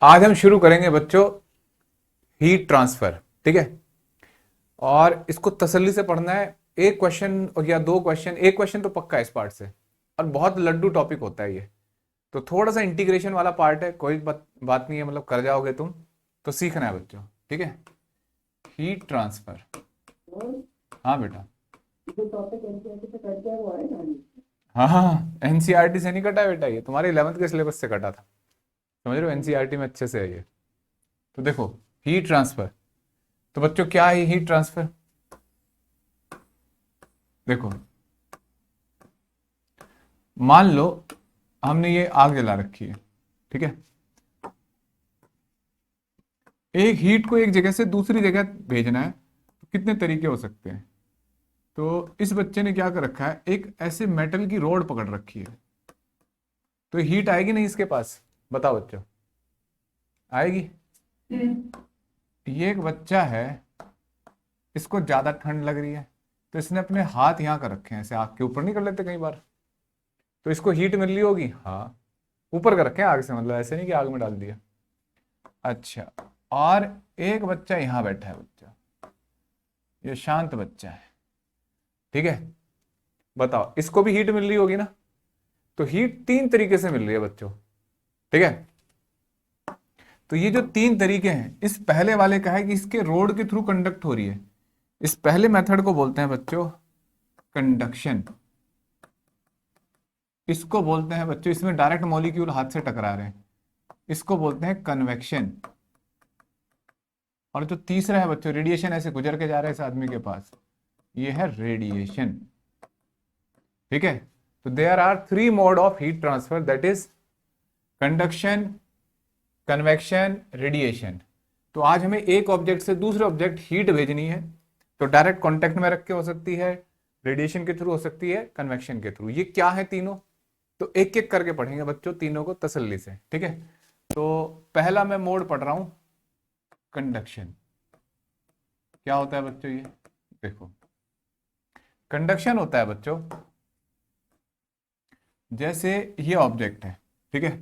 आज हम शुरू करेंगे बच्चों हीट ट्रांसफर। ठीक है, और इसको तसल्ली से पढ़ना है। एक क्वेश्चन या दो क्वेश्चन, एक क्वेश्चन तो पक्का है इस पार्ट से, और बहुत लड्डू टॉपिक होता है ये। तो थोड़ा सा इंटीग्रेशन वाला पार्ट है, कोई बात नहीं है, मतलब कर जाओगे तुम, तो सीखना है बच्चों। ठीक है, हीट ट्रांसफर। हाँ बेटा, हाँ हाँ, एनसीईआरटी से नहीं कटा है बेटा, ये तुम्हारे 11th के सिलेबस से कटा था। समझ रहे हो, एनसीईआरटी में अच्छे से है ये। तो देखो, हीट ट्रांसफर, तो बच्चों क्या है हीट ट्रांसफर? देखो, मान लो हमने ये आग जला रखी है, ठीक है। एक हीट को एक जगह से दूसरी जगह भेजना है, तो कितने तरीके हो सकते हैं? तो इस बच्चे ने क्या कर रखा है, एक ऐसे मेटल की रॉड पकड़ रखी है, तो हीट आएगी नहीं इसके पास? बताओ बच्चों, आएगी? ये एक बच्चा है, इसको ज्यादा ठंड लग रही है, तो इसने अपने हाथ यहां कर रखे हैं, ऐसे आग के ऊपर नहीं कर लेते कई बार, तो इसको हीट मिल रही होगी। हाँ, ऊपर कर रखे हैं आग से, मतलब ऐसे नहीं कि आग में डाल दिया। अच्छा, और एक बच्चा यहां बैठा है, बच्चा ये शांत बच्चा है, ठीक है। बताओ, इसको भी हीट मिल रही होगी ना? तो हीट तीन तरीके से मिल रही है बच्चों, ठीक है। तो ये जो तीन तरीके हैं, इस पहले वाले का है कि इसके रोड के थ्रू कंडक्ट हो रही है। इस पहले मेथड को बोलते हैं बच्चों कंडक्शन। इसको बोलते हैं बच्चों, इसमें डायरेक्ट मॉलिक्यूल हाथ से टकरा रहे हैं, इसको बोलते हैं कन्वेक्शन। और जो तीसरा है बच्चों, रेडिएशन, ऐसे गुजर के जा रहे हैं इस आदमी के पास, ये है रेडिएशन, ठीक है। तो there are three mode of heat transfer, that is conduction, convection, radiation. तो आज हमें एक ऑब्जेक्ट से दूसरे ऑब्जेक्ट हीट भेजनी है, तो डायरेक्ट कांटेक्ट में रख के हो सकती है, रेडिएशन के थ्रू हो सकती है, कन्वेक्शन के थ्रू। ये क्या है तीनों? तो एक एक करके पढ़ेंगे बच्चों तीनों को तसल्ली से, ठीक है। तो पहला मैं मोड पढ़ रहा हूं, कंडक्शन। क्या होता है बच्चों ये? देखो, कंडक्शन होता है बच्चों, जैसे ये ऑब्जेक्ट है, ठीक है,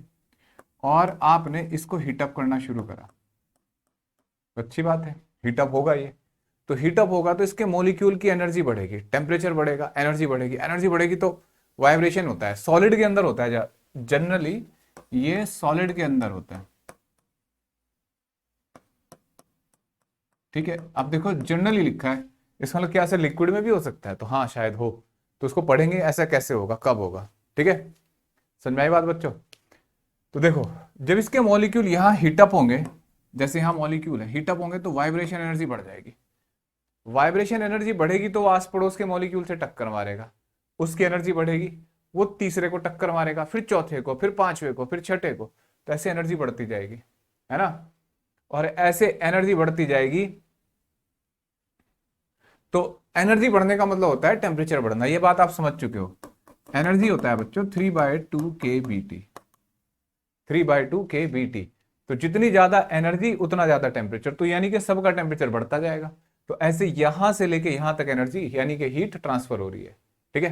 और आपने इसको हीटअप करना शुरू करा, अच्छी बात है, हीटअप होगा ये। तो हीटअप होगा तो इसके मॉलिक्यूल की एनर्जी बढ़ेगी, टेम्परेचर बढ़ेगा, एनर्जी बढ़ेगी, एनर्जी बढ़ेगी तो वाइब्रेशन होता है। सॉलिड के अंदर होता है जनरली, ये सॉलिड के अंदर होता है, ठीक है। अब देखो, जनरली लिखा है, इसका मतलब क्या, ऐसे लिक्विड में भी हो सकता है? तो हाँ, शायद हो, तो उसको पढ़ेंगे ऐसा कैसे होगा, कब होगा, ठीक है। समझ में आई बात बच्चों? तो देखो, जब इसके मॉलिक्यूल यहां हीटअप होंगे, जैसे यहां मॉलिक्यूल है, हीटअप होंगे तो वाइब्रेशन एनर्जी बढ़ जाएगी। वाइब्रेशन एनर्जी बढ़ेगी तो वो आस पड़ोस के मॉलिक्यूल से टक्कर मारेगा, उसकी एनर्जी बढ़ेगी, वो तीसरे को टक्कर मारेगा, फिर चौथे को, फिर पांचवे को, फिर छठे को, तो ऐसे एनर्जी बढ़ती जाएगी, है ना। और ऐसे एनर्जी बढ़ती जाएगी, तो एनर्जी बढ़ने का मतलब होता है टेम्परेचर बढ़ना, ये बात आप समझ चुके हो। एनर्जी होता है बच्चों 3/2 kBT, 3/2 kBT। तो जितनी ज्यादा एनर्जी उतना ज्यादा टेम्परेचर, तो यानी कि सबका टेम्परेचर बढ़ता जाएगा। तो ऐसे यहां से लेके यहां तक एनर्जी यानी कि हीट ट्रांसफर हो रही है, ठीक है।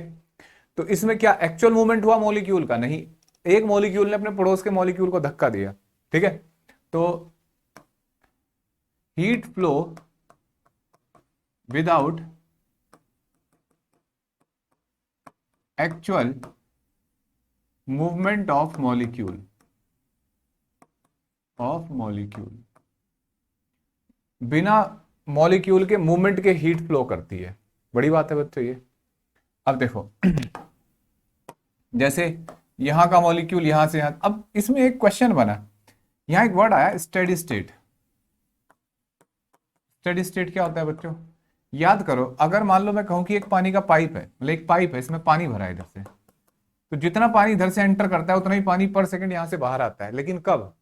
तो इसमें क्या एक्चुअल मूवमेंट हुआ मॉलिक्यूल का? नहीं, एक मॉलिक्यूल ने अपने पड़ोस के मॉलिक्यूल को धक्का दिया, ठीक है। तो heat flow without actual movement of molecule, बिना मॉलिक्यूल के मूवमेंट के हीट फ्लो करती है। बड़ी बात है बच्चों ये। अब देखो, जैसे यहां का मॉलिक्यूल यहां से यहां, अब इसमें एक क्वेश्चन बना, यहां एक वर्ड आया स्टेडी स्टेट। स्टेडी स्टेट क्या होता है बच्चों? याद करो, अगर मान लो मैं कहूं कि एक पानी का पाइप है, मतलब एक पाइप है, इसमें पानी भरा है इधर से, तो जितना पानी इधर से एंटर करता है उतना ही पानी पर सेकंड यहां से बाहर आता है। लेकिन कब?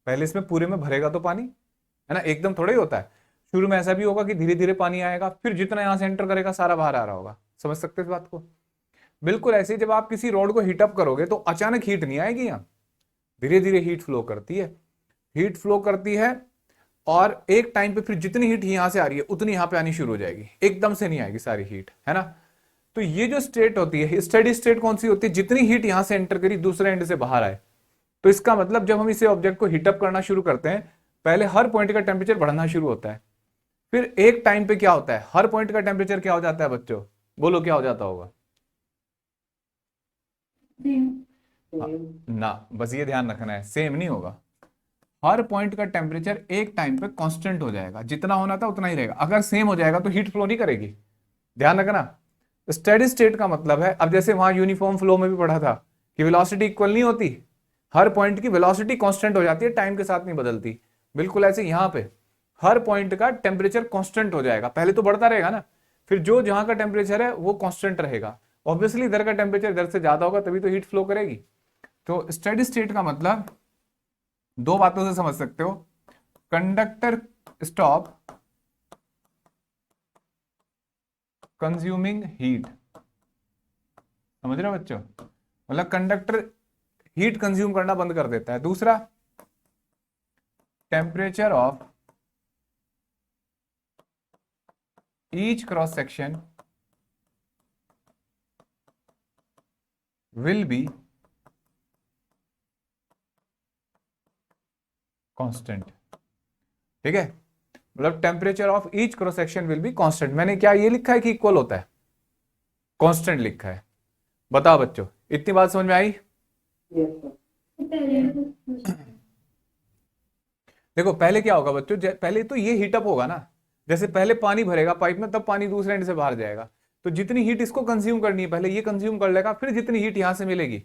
पहले इसमें पूरे में भरेगा तो पानी, है ना, एकदम थोड़ा ही होता है। शुरू में ऐसा भी होगा कि धीरे धीरे पानी आएगा, फिर जितना यहां से एंटर करेगा सारा बाहर आ रहा होगा। समझ सकते हो इस बात को? बिल्कुल ऐसे ही जब आप किसी रोड को हीटअप करोगे तो अचानक हीट नहीं आएगी, यहाँ धीरे धीरे हीट फ्लो करती है, हीट फ्लो करती है, और एक टाइम पे फिर जितनी हीट यहां से आ रही है उतनी यहां पे आनी शुरू हो जाएगी, एकदम से नहीं आएगी सारी हीट, है ना। तो ये जो स्टेट होती है, स्टेडी स्टेट कौन सी होती है? जितनी हीट यहां से एंटर करी दूसरे एंड से बाहर आए, तो इसका मतलब जब हम इसे ऑब्जेक्ट को हीटअप करना शुरू करते हैं, पहले हर पॉइंट का टेम्परेचर बढ़ना शुरू होता है, फिर एक टाइम पे क्या होता है, हर पॉइंट का टेम्परेचर क्या हो जाता है बच्चों, बोलो क्या हो जाता होगा। हाँ, ना, बस ये ध्यान रखना है, सेम नहीं होगा। हर पॉइंट का टेम्परेचर एक टाइम पे कांस्टेंट हो जाएगा, जितना होना था उतना ही रहेगा। अगर सेम हो जाएगा तो हीट फ्लो नहीं करेगी, ध्यान रखना। स्टेडी स्टेट का मतलब है, अब जैसे वहां यूनिफॉर्म फ्लो में भी पढ़ा था कि वेलोसिटी इक्वल नहीं होती, हर पॉइंट की वेलोसिटी कांस्टेंट हो जाती है, टाइम के साथ नहीं बदलती। बिल्कुल ऐसे यहां पे हर पॉइंट का टेम्परेचर कांस्टेंट हो जाएगा, पहले तो बढ़ता रहेगा ना, फिर जो जहां का टेम्परेचर है वो कांस्टेंट रहेगा। ऑब्वियसली इधर का टेम्परेचर इधर से ज्यादा होगा तभी तो हीट फ्लो करेगी। तो स्टेडी स्टेट का मतलब दो बातों से समझ सकते हो, कंडक्टर स्टॉप कंज्यूमिंग हीट, समझ रहे हो बच्चों, मतलब कंडक्टर हीट कंज्यूम करना बंद कर देता है। दूसरा, temperature of each cross section will be constant, ठीक है, मतलब temperature of each cross section will be constant. मैंने क्या ये लिखा है कि इक्वल होता है, कांस्टेंट लिखा है। बताओ बच्चों, इतनी बात समझ में आई। देखो पहले क्या होगा बच्चों, पहले तो ये हीटअप होगा ना, जैसे पहले पानी भरेगा पाइप में, तब पानी दूसरे एंड से बाहर जाएगा, तो जितनी हीट इसको कंज्यूम करनी है पहले ये कंज्यूम कर लेगा, फिर जितनी हीट यहां से मिलेगी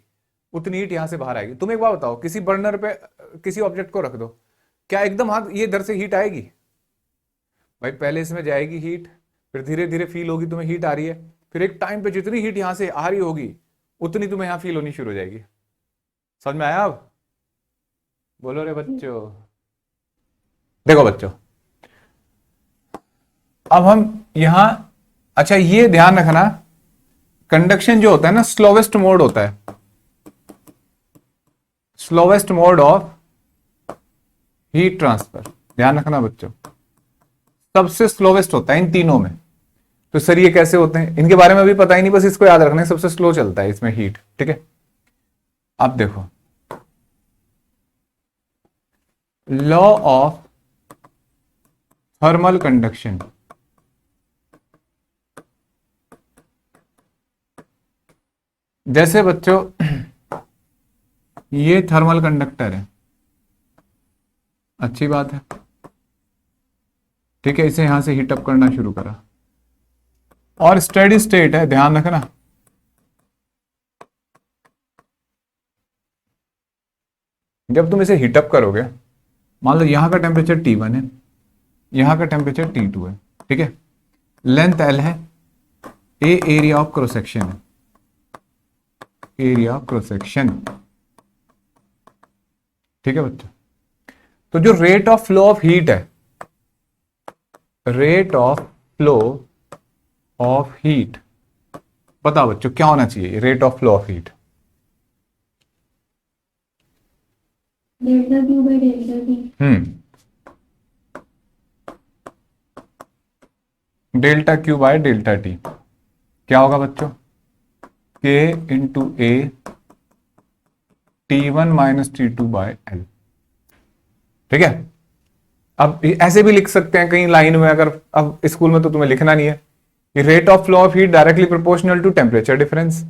उतनी हीट यहां से बाहर आएगी। तुम एक बात बताओ, किसी बर्नर पे किसी ऑब्जेक्ट को रख दो, क्या एकदम हाथ ये इधर से हीट आएगी, भाई पहले इसमें जाएगी हीट, फिर धीरे धीरे फील होगी तुम्हें हीट आ रही है, फिर एक टाइम पे जितनी हीट यहां से आ रही होगी उतनी तुम्हें यहां फील होनी शुरू हो जाएगी। समझ में आया अब, बोलो रे बच्चों। देखो बच्चों, अब हम यहां, अच्छा ये ध्यान रखना, कंडक्शन जो होता है ना स्लोवेस्ट मोड होता है, slowest mode of heat transfer, ध्यान रखना बच्चों, सबसे स्लोवेस्ट होता है इन तीनों में। तो सर ये कैसे होते हैं, इनके बारे में अभी पता ही नहीं, बस इसको याद रखना है, सबसे स्लो चलता है इसमें हीट, ठीक है। अब देखो, लॉ ऑफ थर्मल कंडक्शन, जैसे बच्चों ये थर्मल कंडक्टर है, अच्छी बात है, ठीक है, इसे यहां से हीटअप करना शुरू करा, और स्टेडी स्टेट है, ध्यान रखना, जब तुम इसे हीटअप करोगे, मान लो यहां का टेम्परेचर T1 है, यहां का टेम्परेचर T2 है, ठीक है, लेंथ L है, A area of cross section है, एरिया ऑफ क्रॉस सेक्शन, ठीक है बच्चों। तो जो rate of flow of heat है, rate of flow of heat, बताओ बच्चों क्या होना चाहिए rate of flow of heat, delta Q by delta T. Delta Q by delta T, क्या होगा बच्चों, K into A T1 minus T2 by L, ठीक है। अब ऐसे भी लिख सकते हैं कहीं लाइन में, अगर अब स्कूल में तो तुम्हें लिखना नहीं है, कि rate of flow of heat directly proportional to temperature difference,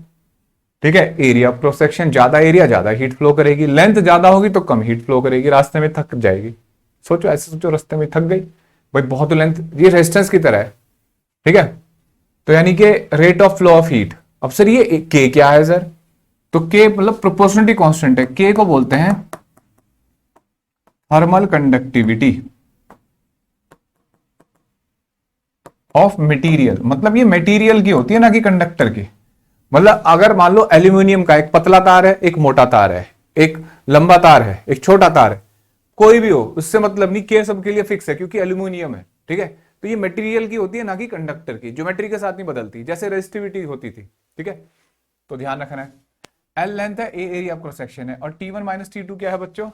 ठीक है। एरिया ऑफ क्रॉस सेक्शन, ज्यादा एरिया ज्यादा हीट फ्लो करेगी, लेंथ ज्यादा होगी तो कम हीट फ्लो करेगी, रास्ते में थक जाएगी। सोचो ऐसे सोचो, रास्ते में थक गई भाई, बहुत लेंथ, ये रेजिस्टेंस की तरह है, ठीक है। तो यानी कि rate of flow of heat, अब सर ये के क्या है सर, तो के मतलब प्रोपोर्शनलिटी कांस्टेंट है, के को बोलते हैं थर्मल कंडक्टिविटी ऑफ मटेरियल, मतलब ये मटेरियल की होती है ना कि कंडक्टर की। मतलब अगर मान लो एल्यूमिनियम का एक पतला तार है, एक मोटा तार है, एक लंबा तार है, एक छोटा तार है, कोई भी हो उससे मतलब नहीं, के सबके लिए फिक्स है क्योंकि एल्यूमिनियम है, ठीक है। तो ये मटेरियल की होती है ना कि कंडक्टर की, ज्योमेट्री के साथ नहीं बदलती, जैसे रेजिस्टिविटी होती थी, ठीक है। तो ध्यान रखना है, एल लेंथ है, A area of cross section है, और T1 माइनस T2 क्या है बच्चों,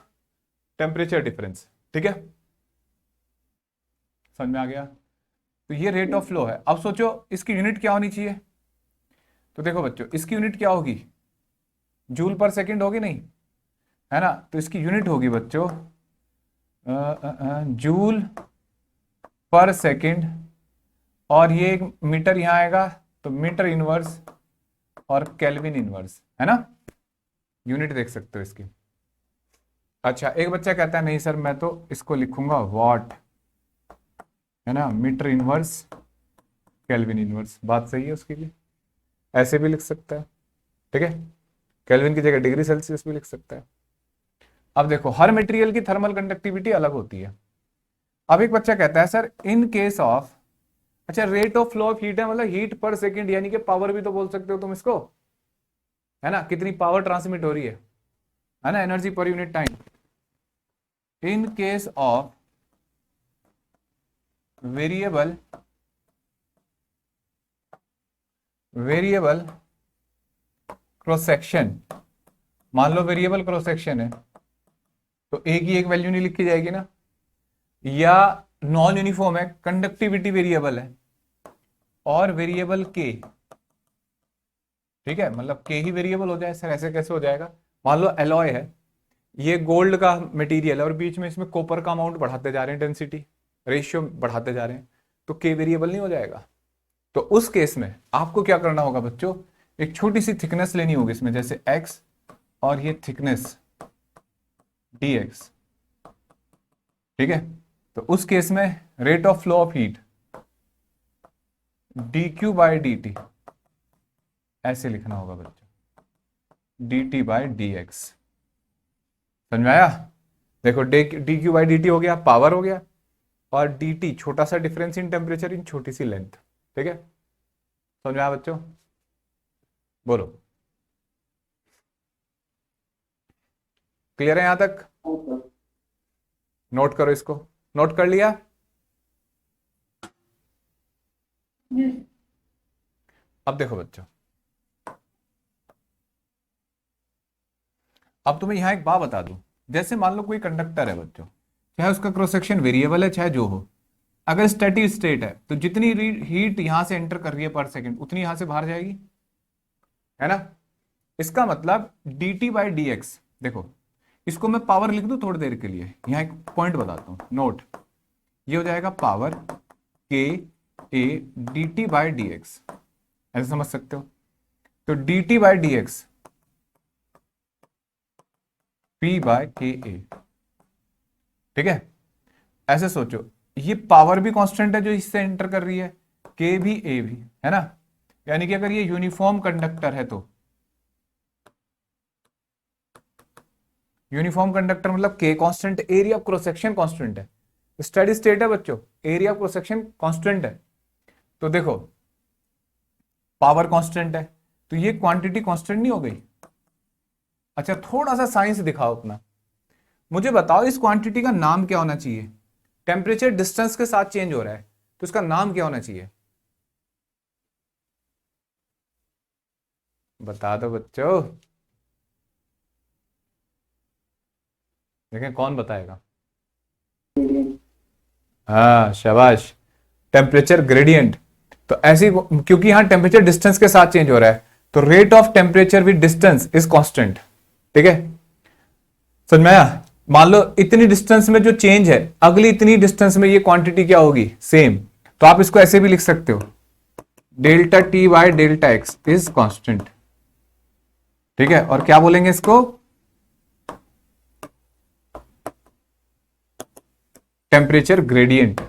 टेम्परेचर डिफरेंस, ठीक है। समझ में आ गया। तो ये रेट ऑफ फ्लो है। अब सोचो इसकी यूनिट क्या होनी चाहिए, तो देखो बच्चों इसकी यूनिट क्या होगी, जूल पर सेकंड होगी नहीं, है ना, तो इसकी यूनिट होगी बच्चों जूल पर सेकंड, और ये एक मीटर यहां आएगा तो मीटर इनवर्स और केल्विन इनवर्स, है ना, यूनिट देख सकते हो इसकी। अच्छा, एक बच्चा कहता है नहीं सर मैं तो इसको लिखूंगा वॉट, है ना, मीटर इनवर्स केल्विन इनवर्स। बात सही है उसके लिए, ऐसे भी लिख सकता है, ठीक है, केल्विन की जगह डिग्री सेल्सियस भी लिख सकता है। अब देखो हर मटेरियल की थर्मल कंडक्टिविटी अलग होती है। अब एक बच्चा कहता है सर इन केस ऑफ, अच्छा rate of flow of heat है, मतलब हीट पर सेकंड, यानी कि पावर भी तो बोल सकते हो तुम इसको, है ना, कितनी पावर ट्रांसमिट हो रही है ना, energy per unit time. In case of variable cross section, मान लो वेरिएबल क्रॉस सेक्शन है तो एक ही एक वैल्यू नहीं लिखी जाएगी ना, या नॉन यूनिफॉर्म है, कंडक्टिविटी वेरिएबल है और वेरिएबल के, ठीक है, मतलब के ही वेरिएबल हो जाए सर, ऐसे कैसे हो जाएगा। मान लो एलॉय है, ये गोल्ड का मटेरियल है और बीच में इसमें कॉपर का अमाउंट बढ़ाते जा रहे हैं, डेंसिटी रेशियो बढ़ाते जा रहे हैं, तो के वेरिएबल नहीं हो जाएगा। तो उस केस में आपको क्या करना होगा बच्चों, एक छोटी सी थिकनेस लेनी होगी इसमें, जैसे x और ये थिकनेस dx, ठीक है, तो उस केस में rate of flow of heat dq by dt, ऐसे लिखना होगा बच्चों, dt बाय dx। समझ में आया? देखो dq बाय dt हो गया, पावर हो गया, और dt छोटा सा डिफरेंस इन टेम्परेचर इन छोटी सी लेंथ, ठीक है, समझ में आया बच्चों? बोलो, क्लियर है यहां तक? नोट करो इसको, नोट कर लिया? अब देखो बच्चों, अब तुम्हें यहां एक बात बता दूं, जैसे मान लो कोई कंडक्टर है बच्चों, चाहे उसका क्रॉस सेक्शन वेरिएबल है चाहे जो हो, अगर स्टैटिक स्टेट है तो जितनी हीट यहां से एंटर कर रही है पर सेकंड उतनी यहां से बाहर जाएगी, है ना। इसका मतलब dt बाई डी एक्स, देखो इसको मैं पावर लिख दूं थोड़ी देर के लिए, यहां एक पॉइंट बताता हूं, नोट, ये हो जाएगा power K A dt by D X, ऐसे समझ सकते हो। तो dt by D X P by K A, ठीक है, ऐसे सोचो, ये पावर भी कांस्टेंट है जो इससे एंटर कर रही है, के भी ए भी, है ना, यानी कि अगर ये यूनिफॉर्म कंडक्टर है तो, यूनिफॉर्म कंडक्टर मतलब के constant, area of cross section constant है, स्टेडी स्टेट है बच्चों, area of cross section constant है, तो देखो पावर कांस्टेंट है तो ये क्वांटिटी कांस्टेंट नहीं हो गई। अच्छा थोड़ा सा साइंस दिखाओ अपना, मुझे बताओ इस क्वांटिटी का नाम क्या होना चाहिए, टेम्परेचर डिस्टेंस के साथ चेंज हो रहा है तो इसका नाम क्या होना चाहिए, बता दो बच्चों, देखें कौन बताएगा। हाँ शाबाश, टेम्परेचर ग्रेडियंट। तो ऐसी, क्योंकि यहां टेम्परेचर डिस्टेंस के साथ चेंज हो रहा है तो rate of temperature with distance is constant, ठीक है, समझ में आया। मान लो इतनी डिस्टेंस में जो चेंज है, अगली इतनी डिस्टेंस में ये क्वांटिटी क्या होगी, सेम, तो आप इसको ऐसे भी लिख सकते हो, delta T by delta x is constant, ठीक है, और क्या बोलेंगे इसको, टेम्परेचर ग्रेडियंट।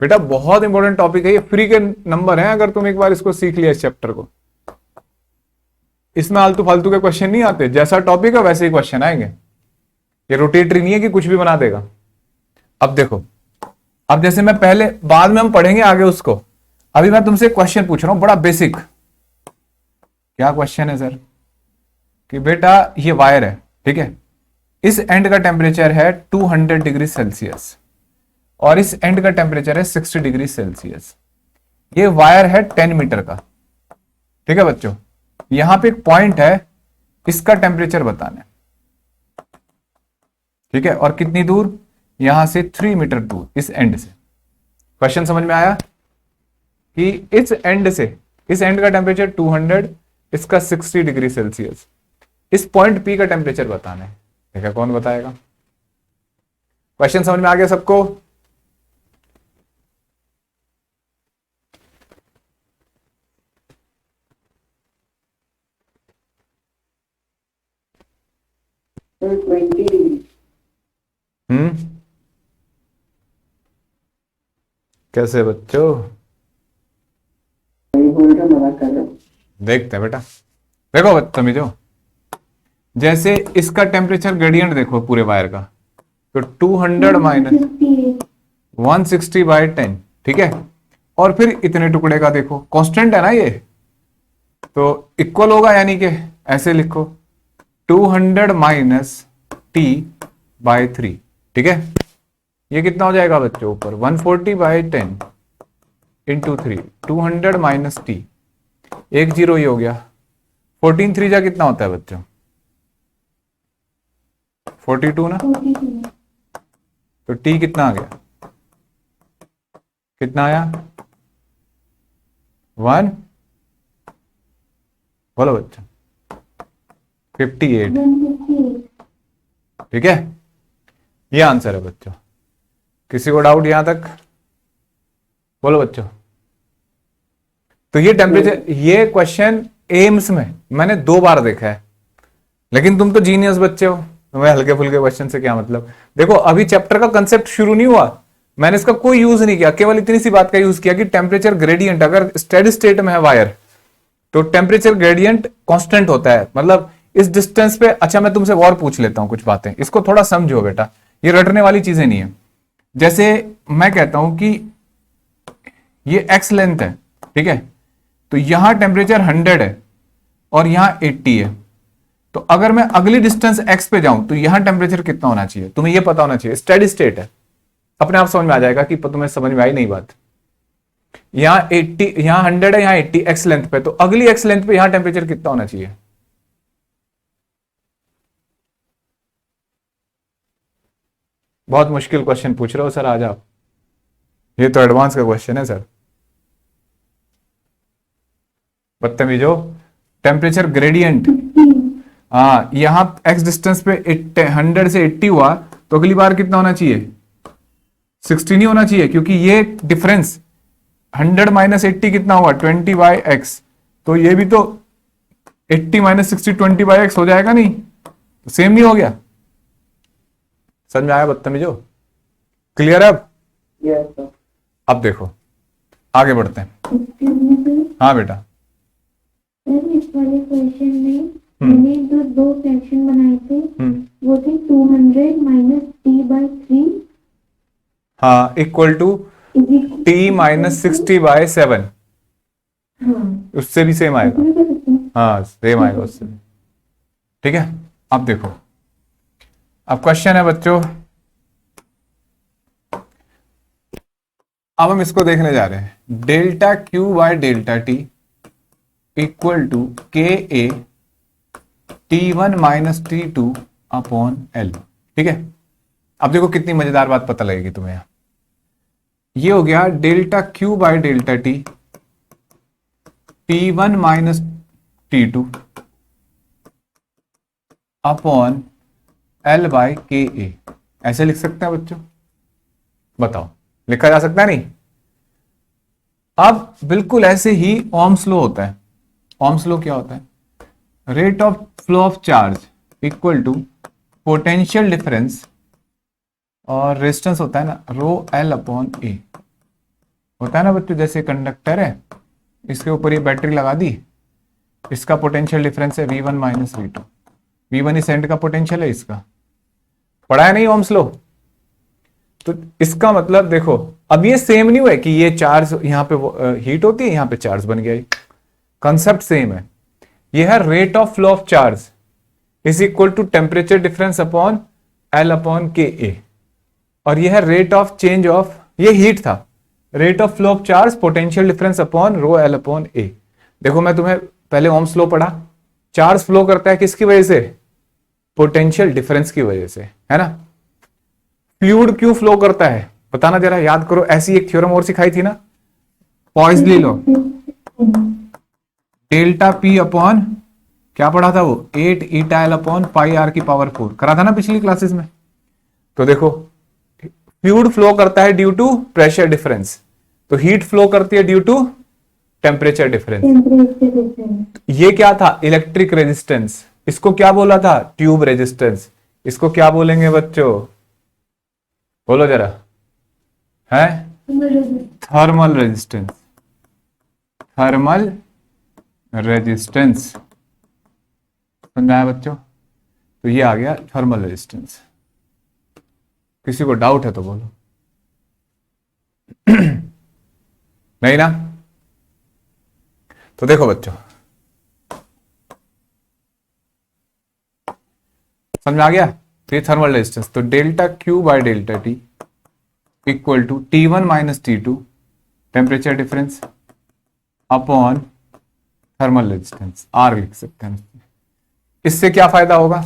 बेटा बहुत इंपॉर्टेंट टॉपिक है ये, फ्री के नंबर हैं अगर तुम एक बार इसको सीख लिया इस चैप्टर को, इसमें आलतू फालतू के क्वेश्चन नहीं आते, जैसा टॉपिक है वैसे ही क्वेश्चन आएंगे, ये रोटेटरी नहीं है कि कुछ भी बना देगा। अब देखो, अब जैसे मैं पहले, बाद में हम पढ़ेंगे आगे उसको, अभी मैं तुमसे क्वेश्चन पूछ रहा हूं बड़ा बेसिक। क्या क्वेश्चन है सर, कि बेटा ये वायर है, ठीक है, इस एंड का टेम्परेचर है 200 डिग्री सेल्सियस और इस एंड का टेम्परेचर है 60 डिग्री सेल्सियस, ये वायर है 10 मीटर का, ठीक है बच्चों, यहां पे एक पॉइंट है, इसका टेम्परेचर बताना है, ठीक है, और कितनी दूर, यहां से 3 मीटर दूर इस एंड से। क्वेश्चन समझ में आया कि इस एंड से, इस एंड का टेम्परेचर 200, इसका 60 डिग्री सेल्सियस, इस पॉइंट पी का टेम्परेचर बताना है, देखा कौन बताएगा? क्वेश्चन समझ में आ गया सबको? कैसे बच्चों? देखते हैं बेटा, देखो समझो, जैसे इसका टेम्परेचर ग्रेडियंट देखो पूरे वायर का, तो 200 माइनस 160/10, ठीक है। और फिर इतने टुकड़े का देखो, कांस्टेंट है ना ये, तो इक्वल होगा, यानी कि ऐसे लिखो 200 माइनस T/3, ठीक है। ये कितना हो जाएगा बच्चों ऊपर? 140/10 इंटू 3, 200 माइनस T, एक जीरो ही हो गया। 14 3 जा कितना होता है बच्चों? 42 ना। तो T कितना आ गया? कितना आया? 1, बोलो बच्चों, 58, ठीक है। ये आंसर है बच्चों। किसी को डाउट यहां तक? बोलो बच्चों। तो ये टेम्परेचर, ये क्वेश्चन एम्स में मैंने 2 बार देखा है, लेकिन तुम तो जीनियस बच्चे हो, तुम्हें हल्के फुल्के क्वेश्चन से क्या मतलब। देखो अभी चैप्टर का कंसेप्ट शुरू नहीं हुआ, मैंने इसका कोई यूज नहीं किया, केवल इतनी सी बात का यूज किया कि टेम्परेचर ग्रेडियंट अगर स्टेडी स्टेट में है वायर, तो टेम्परेचर ग्रेडियंट कांस्टेंट होता है, मतलब इस डिस्टेंस पे। अच्छा मैं तुमसे और पूछ लेता हूं कुछ बातें, इसको थोड़ा समझो बेटा, ये रटने वाली चीजें नहीं है। जैसे मैं कहता हूं कि ये एक्स लेंथ है, ठीक है, तो यहां टेम्परेचर 100 है और यहां 80 है, तो अगर मैं अगली डिस्टेंस एक्स पे जाऊं तो यहां टेम्परेचर कितना होना चाहिए? तुम्हें यह पता होना चाहिए, स्टेडी स्टेट है, अपने आप समझ में आ जाएगा कि तुम्हें समझ में आई नहीं बात। यहां 80, यहां 100 है, यहां 80 एक्स लेंथ पे, तो अगली एक्स लेंथ पे यहां टेम्परेचर कितना होना चाहिए? बहुत मुश्किल क्वेश्चन पूछ रहे हो सर आज आप, ये तो एडवांस का क्वेश्चन है सर। बदतमीजो, टेम्परेचर ग्रेडियंट, हाँ यहां एक्स डिस्टेंस पे 100 से 80 हुआ, तो अगली बार कितना होना चाहिए? 60 नहीं होना चाहिए, क्योंकि ये डिफरेंस 100 माइनस 80 कितना हुआ? 20/x, तो ये भी तो 80 माइनस 60 20/x हो जाएगा, नहीं तो सेम नहीं हो गया? समझ में आया बदतमीजो? क्लियर है अब? yes, अब देखो आगे बढ़ते हैं। हाँ बेटा, सर इस वाले क्वेश्चन में मैंने जो 2 फ्रैक्शन बनाए थे वो थे 200 माइनस T/3, हाँ इक्वल टू T माइनस 60/7, उससे भी सेम आएगा, हाँ सेम आएगा उससे भी, ठीक है। अब देखो, अब क्वेश्चन है बच्चों, अब हम इसको देखने जा रहे हैं। Delta Q by delta T equal to KA T1 minus T2 upon L, ठीक है। अब देखो कितनी मजेदार बात पता लगेगी तुम्हें। ये हो गया delta Q by delta T T1 minus T2 upon L by KA, ऐसे लिख सकते हैं बच्चों? बताओ, लिखा जा सकता है नहीं? अब बिल्कुल ऐसे ही ओम्स लॉ होता है। ओम्स लॉ क्या होता है? Rate of flow of charge equal to potential difference, और रेजिस्टेंस होता है ना रो L अपॉन A, होता है ना बच्चों। जैसे कंडक्टर है, इसके ऊपर ये बैटरी लगा दी, इसका पोटेंशियल डिफरेंस है V1 माइनस V2, V1 इस एंड का पोटेंशियल है, इसका पढ़ा है नहीं ओम्स लॉ? तो इसका मतलब देखो, अब ये सेम नहीं हुआ कि ये चार्ज यहां पे हीट होती है, यहां पे चार्ज बन गया, कंसेप्ट सेम है। ये है rate of flow of charge is equal to temperature difference upon L upon KA, और ये है रेट ऑफ चेंज ऑफ, ये हीट था, rate of flow of charge potential difference upon rho L upon A। देखो मैं तुम्हें पहले Ohm's law पढ़ा, चार्ज फ्लो करता है किसकी वजह से? पोटेंशियल डिफरेंस की वजह से, है ना। फ्लूइड क्यों फ्लो करता है बताना जरा, याद करो। ऐसी एक थ्योरम और सिखाई थी ना, पॉइजली लॉ, डेल्टा P अपॉन क्या पढ़ा था वो, 8 ईटाइल अपॉन पाई आर की पावर 4 करा था ना पिछली क्लासेस में। तो देखो फ्लूइड फ्लो करता है ड्यू टू प्रेशर डिफरेंस, तो हीट फ्लो करती है due to temperature difference. Temperature difference. ये क्या था, इलेक्ट्रिक रेजिस्टेंस। इसको क्या बोला था, ट्यूब रेजिस्टेंस। इसको क्या बोलेंगे बच्चों, बोलो जरा, है थर्मल रेजिस्टेंस। थर्मल रेजिस्टेंस समझ आया बच्चों। तो ये आ गया थर्मल रेजिस्टेंस। किसी को डाउट है तो बोलो। नहीं ना, तो देखो बच्चों समझ में आ गया। तो ये थर्मल रेजिस्टेंस, तो delta Q by delta T equal to T1 minus T2 temperature difference upon thermal resistance, R लिख सकते हैं। इससे क्या फायदा होगा,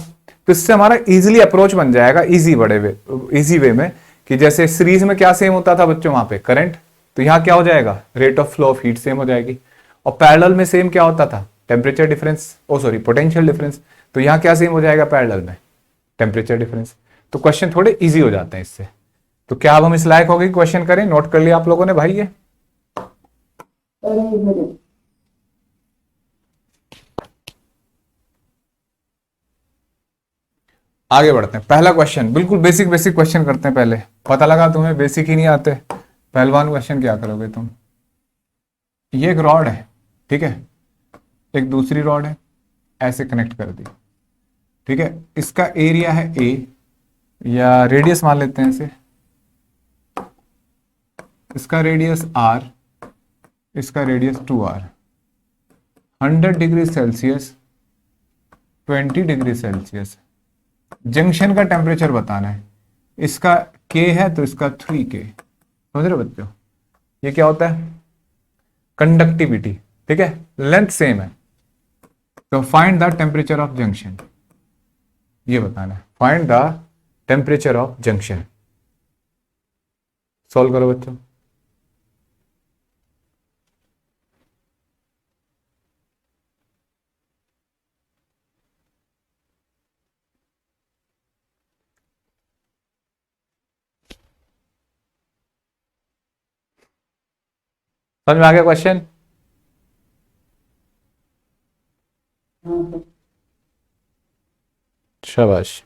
तो इससे हमारा इजीली अप्रोच बन जाएगा, इजी वे में, कि जैसे सीरीज में क्या सेम होता था बच्चों वहां पे करंट, तो यहां क्या हो जाएगा, rate of flow of heat same हो जाएगी। और पैरेलल में सेम क्या होता था, टेम्परेचर डिफरेंस, पोटेंशियल डिफरेंस, तो यहां क्या सेम हो जाएगा पैरेलल में, टेम्परेचर डिफरेंस। तो क्वेश्चन थोड़े इजी हो जाते हैं इससे। तो क्या अब हम इस लायक हो गए क्वेश्चन करें, नोट कर लिया आप लोगों ने भाई ये। आगे बढ़ते हैं, पहला क्वेश्चन बिल्कुल बेसिक बेसिक क्वेश्चन करते हैं पहले। पता लगा तुम्हें बेसिक ही नहीं आते, पहलवान क्वेश्चन क्या करोगे तुम। ये एक रॉड है, ठीक है, एक दूसरी रॉड है, ऐसे कनेक्ट कर दी, ठीक है। इसका एरिया है ए, या रेडियस मान लेते हैं इसे, इसका रेडियस आर, इसका radius 2r। 100 degree Celsius, 20 degree Celsius, junction का टेम्परेचर बताना है। इसका K है तो इसका 3K, समझ रहे बच्चों। ये क्या होता है, कंडक्टिविटी, ठीक है, लेंथ सेम है। तो find the temperature of junction, ये बताना है, find the temperature of junction. Solve करो बच्चों। समझ में आ गया क्वेश्चन। शाबाश।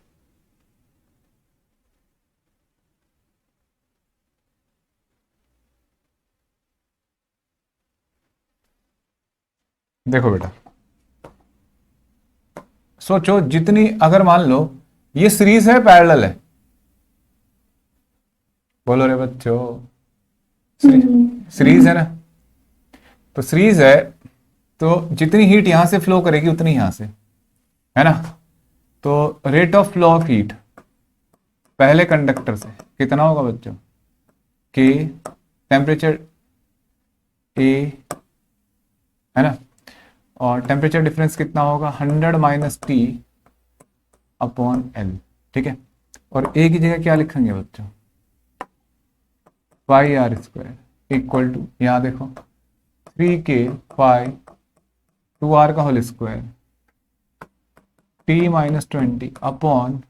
देखो बेटा, सोचो जितनी, अगर मान लो ये सीरीज है पैरेलल है, बोलो रे बच्चों, सीरीज है ना, तो सीरीज है तो जितनी हीट यहां से फ्लो करेगी उतनी यहां से, है ना। तो rate of flow of heat पहले कंडक्टर से कितना होगा बच्चों, के टेम्परेचर ए, है ना, और टेम्परेचर डिफरेंस कितना होगा 100 माइनस टी अपॉन एल, ठीक है। और ए की जगह क्या लिखेंगे बच्चों, pi R square equal to, यहां देखो 3K पाई 2r का whole square T minus 20 upon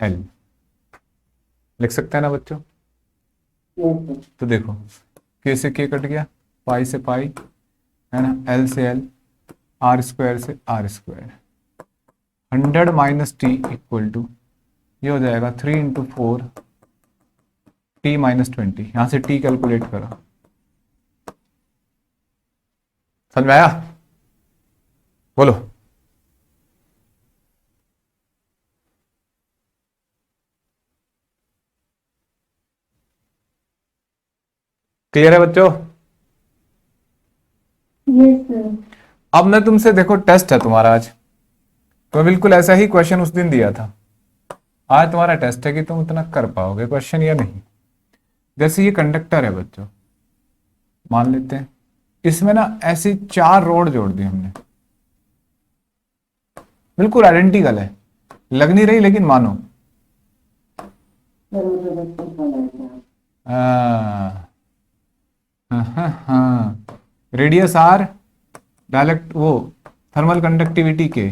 L, लिख सकते हैं ना बच्चों। तो देखो K से K कट गया, पाई से पाई, है ना, L से L, आर स्क्वायर से R square, 100 minus T equal to, ये हो जाएगा 3 इंटू 4 टी माइनस 20, यहां से टी कैलकुलेट करो। समझ में आया, बोलो। क्लियर है बच्चों। Yes sir. अब मैं तुमसे, देखो टेस्ट है तुम्हारा आज, तो बिल्कुल ऐसा ही क्वेश्चन उस दिन दिया था, आज तुम्हारा टेस्ट है कि तुम उतना कर पाओगे क्वेश्चन या नहीं। जैसे ये कंडक्टर है बच्चों, मान लेते हैं इसमें ना ऐसी 4 रोड जोड़ दी हमने, बिल्कुल आइडेंटिकल है, लग नहीं रही लेकिन मानो। हाँ, रेडियस आर, डायरेक्ट वो थर्मल कंडक्टिविटी के,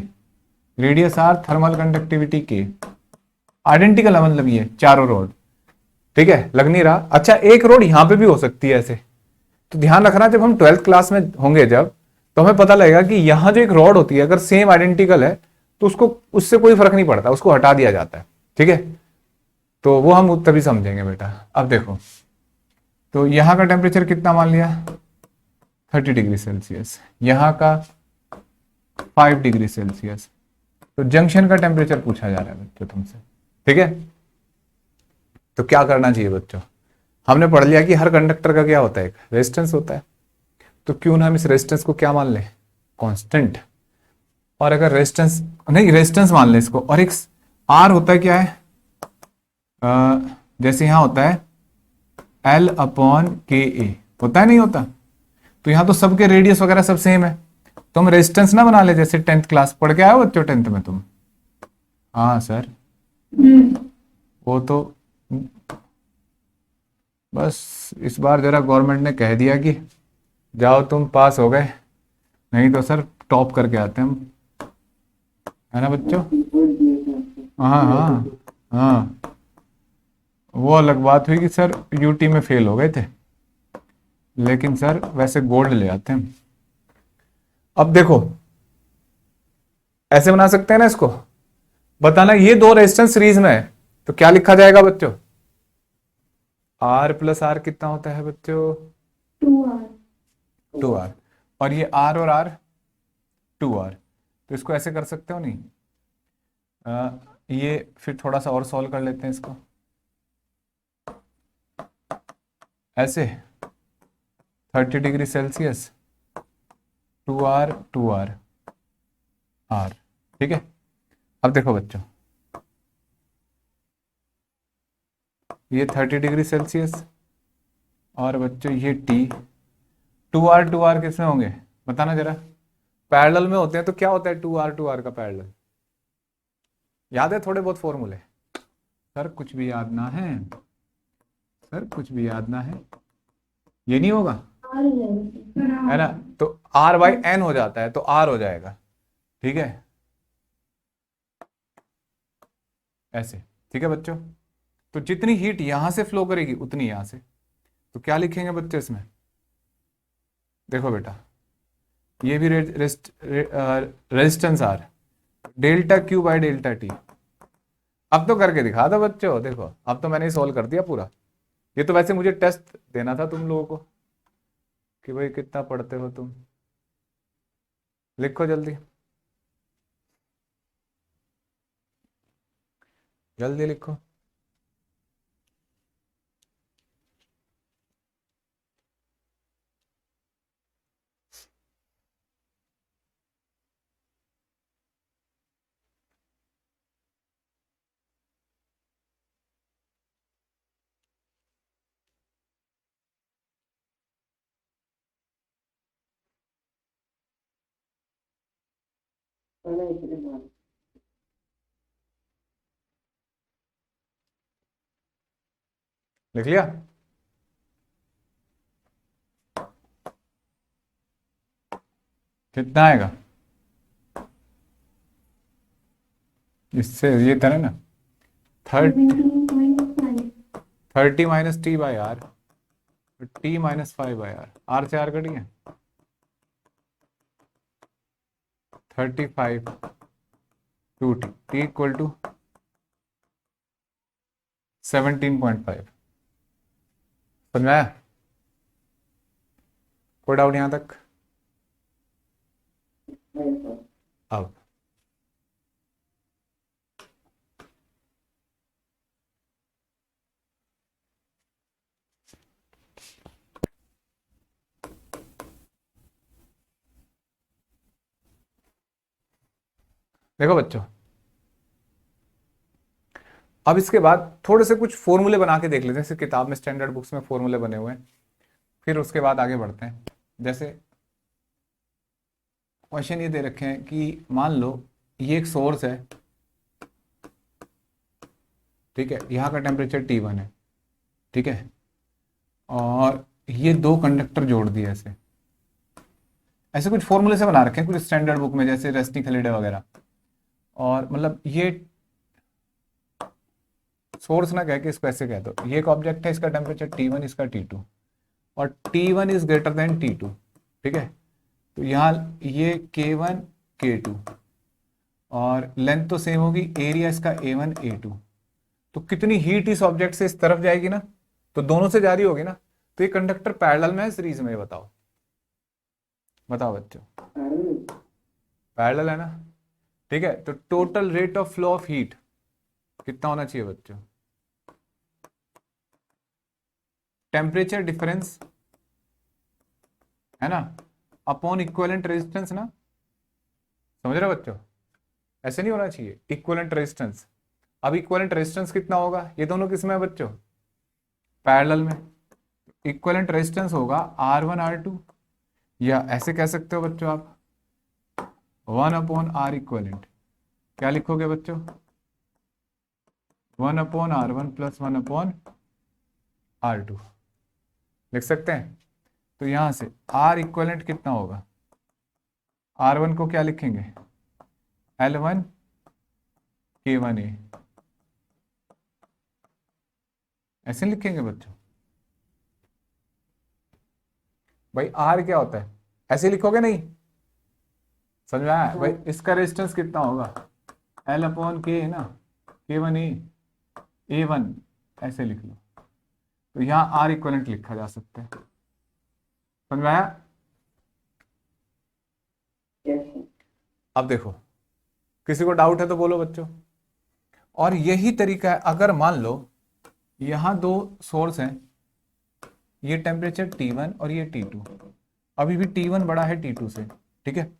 रेडियस आर थर्मल कंडक्टिविटी के, आइडेंटिकल है मतलब ये चारों रोड, ठीक है, लग नहीं रहा। अच्छा एक रोड यहां पे भी हो सकती है ऐसे, तो ध्यान रखना जब हम 12th क्लास में होंगे जब, तो हमें पता लगेगा कि यहां जो एक रॉड होती है अगर सेम आइडेंटिकल है तो उसको, उससे कोई फर्क नहीं पड़ता, उसको हटा दिया जाता है, ठीक है। तो वो हम तभी समझेंगे बेटा। अब देखो, तो यहां का टेम्परेचर कितना मान लिया, 30 डिग्री सेल्सियस, यहां का 5 डिग्री सेल्सियस, तो जंक्शन का टेम्परेचर पूछा जा रहा है बच्चों तुमसे, ठीक है। तो क्या करना चाहिए बच्चों, हमने पढ़ लिया कि हर कंडक्टर का क्या होता है, एक रेजिस्टेंस होता है, तो क्यों ना हम इस रेजिस्टेंस को क्या मान लें, कांस्टेंट। और अगर रेजिस्टेंस नहीं, रेजिस्टेंस मान लें इसको, और एक आर होता है क्या है, जैसे यहां होता है एल अपॉन के ए, होता है नहीं होता, तो यहां तो सबके रेडियस वगैरह सब सेम है, तो हम रेजिस्टेंस ना बना ले, जैसे 10th क्लास पढ़ के आए हो बच्चों 10th में तुम। हाँ सर, वो तो बस इस बार जरा गवर्नमेंट ने कह दिया कि जाओ तुम पास हो गए, नहीं तो सर टॉप करके आते हम, है ना बच्चों। हाँ हाँ हाँ, वो अलग बात हुई कि सर यूटी में फेल हो गए थे, लेकिन सर वैसे गोल्ड ले आते हैं। अब देखो ऐसे बना सकते हैं ना इसको, बताना ये दो रेजिस्टेंस सीरीज में है, तो क्या लिखा जाएगा बच्चों, आर प्लस आर कितना होता है बच्चों, 2R। 2R, और ये आर और आर 2R, तो इसको ऐसे कर सकते हो नहीं, ये फिर थोड़ा सा और सॉल्व कर लेते हैं इसको, ऐसे 30 degree Celsius 2R 2R R, ठीक है। अब देखो बच्चों, ये 30 डिग्री सेल्सियस, और बच्चों ये T, 2R किसमें होंगे बताना जरा, पैरेलल में होते हैं, तो क्या होता है 2R का पैरेलल, याद है थोड़े बहुत फॉर्मूले, सर कुछ भी याद ना है, सर कुछ भी याद ना है, ये नहीं होगा, है ना, तो R बाई N हो जाता है, तो R हो जाएगा, ठीक है, ऐसे, ठीक है बच्चों। तो जितनी हीट यहां से फ्लो करेगी उतनी यहां से, तो क्या लिखेंगे बच्चों इसमें, देखो बेटा, ये भी resistance R, delta Q by delta T. अब तो करके दिखा दो बच्चों, देखो अब तो मैंने ही सॉल्व कर दिया पूरा, ये तो वैसे मुझे टेस्ट देना था तुम लोगों को कि भाई कितना पढ़ते हो तुम, लिखो जल्दी जल्दी लिखो। लिख लिया, कितना आएगा, इससे ये था ना 30 minus T by R, T minus 5/r, R से आर कट गया, 35 टू टी इक्वल टू 17.5, समझ में आया, कोई डाउट यहां तक। अब देखो बच्चों, अब इसके बाद थोड़े से कुछ फॉर्मूले बना के देख लेते हैं, जैसे किताब में स्टैंडर्ड बुक्स में फॉर्मूले बने हुए हैं, फिर उसके बाद आगे बढ़ते हैं। जैसे क्वेश्चन ये दे रखे हैं कि मान लो ये एक सोर्स है, ठीक है, यहाँ का टेम्परेचर T1 है, ठीक है, और ये दो कंडक्टर जोड़ दिए ऐसे, ऐसे कुछ फॉर्मूले से बना रखे हैं कुछ स्टैंडर्ड बुक में, जैसे रेस्टी खलीडे वगैरह। और मतलब ये सोर्स ना कह के इसको ऐसे कह दो, ये एक ऑब्जेक्ट है, इसका टेम्परेचर T1, इसका T2, और T1 is greater than T2, ठीक है। तो यहाँ ये K1 K2 और लेंथ तो सेम होगी, एरिया इसका A1 A2। तो कितनी हीट इस ऑब्जेक्ट से इस तरफ जाएगी ना, तो दोनों से जा रही होगी ना, तो ये कंडक्टर पैरेलल में है सीरीज में, बताओ बताओ बच्चों, पैरेलल है ना, ठीक है। तो total rate of flow of heat कितना होना चाहिए बच्चों, टेम्परेचर डिफरेंस है ना अपॉन इक्विवेलेंट रेजिस्टेंस ना, समझ रहे हो बच्चों, ऐसे नहीं होना चाहिए, इक्विवेलेंट रेजिस्टेंस। अब इक्विवेलेंट रेजिस्टेंस कितना होगा, ये दोनों किस में है बच्चों, पैरेलल में। इक्विवेलेंट रेजिस्टेंस होगा R1 R2, या ऐसे कह सकते हो बच्चों आप 1/R इक्विवेलेंट। क्या लिखोगे बच्चों, 1/R1 + 1/R2 लिख सकते हैं। तो यहां से R इक्विवेलेंट कितना होगा, R1 को क्या लिखेंगे, L1 K1A, ऐसे लिखेंगे बच्चों। भाई R क्या होता है, ऐसे लिखोगे नहीं, समझ में आया भाई। इसका रेजिस्टेंस कितना होगा, L/K है ना, K1A A1, ऐसे लिख लो। तो यहां R इक्विवेलेंट लिखा जा सकता है, समझ में आया। अब देखो किसी को डाउट है तो बोलो बच्चों। और यही तरीका है, अगर मान लो यहां दो सोर्स हैं, ये टेम्परेचर T1 और ये T2, अभी भी T1 बड़ा है T2 से, ठीक है।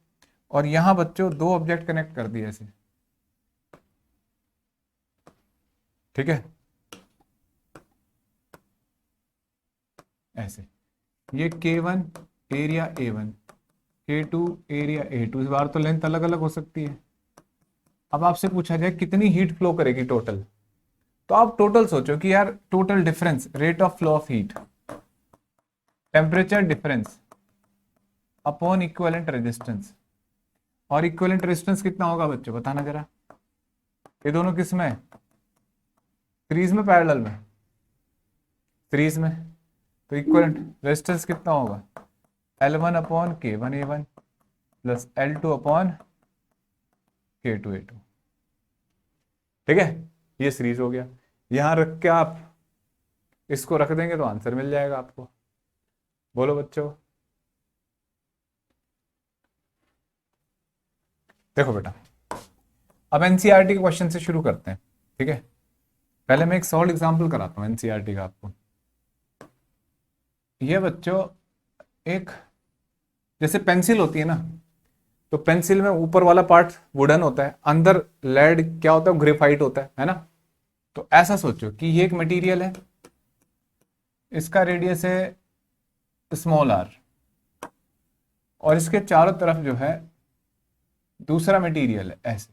और यहां बच्चों दो ऑब्जेक्ट कनेक्ट कर दिए ऐसे, ठीक है, ऐसे। ये K1 area A1, K2 area A2, इस बार तो लेंथ अलग अलग हो सकती है। अब आपसे पूछा जाए कितनी हीट फ्लो करेगी टोटल, तो आप टोटल सोचो कि यार total difference, rate of flow of heat, temperature difference upon equivalent resistance. और इक्विवेलेंट रेजिस्टेंस कितना होगा बच्चों, बताना जरा। ये दोनों किस में, सीरीज में पैरेलल में, सीरीज में। तो इक्विवेलेंट रेजिस्टेंस कितना होगा, L1/K1A1 + L2/K2A2, ठीक है। ये सीरीज हो गया। यहां रख के आप इसको रख देंगे तो आंसर मिल जाएगा आपको, बोलो बच्चों। देखो बेटा, अब एनसीईआरटी के क्वेश्चन से शुरू करते हैं, ठीक है। पहले मैं एक सॉल्व एग्जांपल कराता हूं एनसीईआरटी का आपको। ये बच्चों एक जैसे पेंसिल होती है ना, तो पेंसिल में ऊपर वाला पार्ट वुडन होता है, अंदर लेड क्या होता है, ग्रेफाइट होता है ना। तो ऐसा सोचो कि ये एक मटेरियल है, इसका रेडियस है r, और इसके चारों तरफ जो है दूसरा मटेरियल है ऐसे,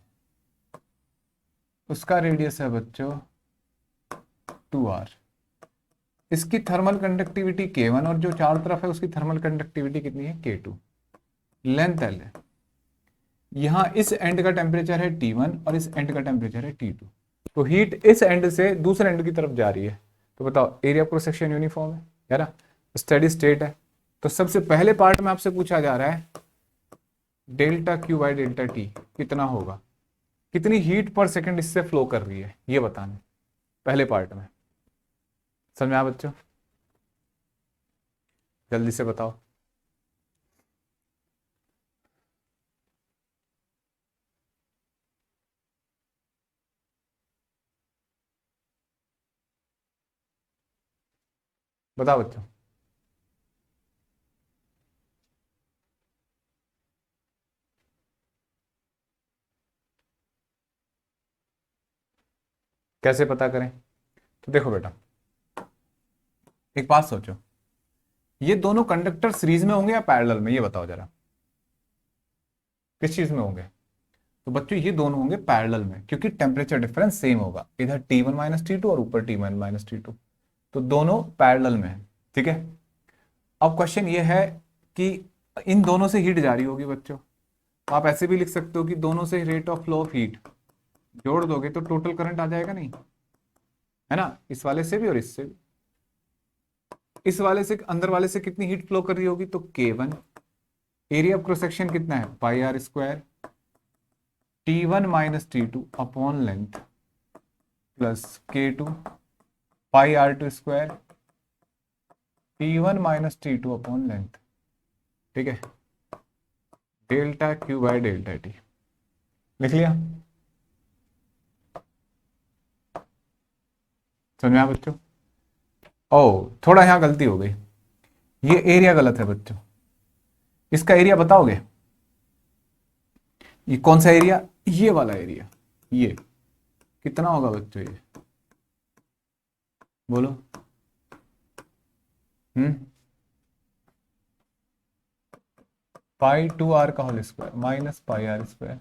उसका रेडियस है बच्चों 2r। इसकी थर्मल कंडक्टिविटी K1 और जो चारों तरफ है उसकी थर्मल कंडक्टिविटी कितनी है, K2। लेंथ L है। यहां इस एंड का टेम्परेचर है T1 और इस एंड का टेम्परेचर है T2। तो हीट इस एंड से दूसरे एंड की तरफ जा रही है, तो बताओ एरिया क्रॉस सेक्शन यूनिफॉर्म है ना, स्टेडी स्टेट है। तो सबसे पहले पार्ट में आपसे पूछा जा रहा है ΔQ/ΔT कितना होगा, कितनी हीट पर सेकंड इससे फ्लो कर रही है, ये बताना पहले पार्ट में। समझ में आया बच्चों, जल्दी से बताओ। बताओ बच्चों। कैसे पता करें, तो देखो बेटा एक बात सोचो, ये दोनों कंडक्टर सीरीज में होंगे या पैरेलल में, ये बताओ जरा, किस चीज में होंगे। तो बच्चों ये दोनों होंगे पैरेलल में, क्योंकि टेम्परेचर डिफरेंस सेम होगा, इधर T1 - T2 और ऊपर T1 - T2, तो दोनों पैरेलल में है, ठीक है। अब क्वेश्चन ये है कि इन दोनों से हीट जा रही होगी बच्चों। तो आप ऐसे भी लिख सकते हो कि दोनों से rate of flow of heat जोड़ दोगे तो टोटल करंट आ जाएगा, नहीं है ना, इस वाले से भी और इससे भी। इस वाले से अंदर वाले से कितनी हीट फ्लो कर रही होगी, तो K1, area of cross section कितना है pi R square, T1 minus T2 upon length plus K2 pi R two square, T1 minus T2 upon length, ठीक है, delta Q by delta T। लिख लिया, समझ में आया बच्चों? ओ थोड़ा यहां गलती हो गई, ये एरिया गलत है बच्चों, इसका एरिया बताओगे? ये कौन सा एरिया, ये वाला एरिया, ये कितना होगा बच्चों, ये बोलो। पाई टू आर का whole square minus pi R square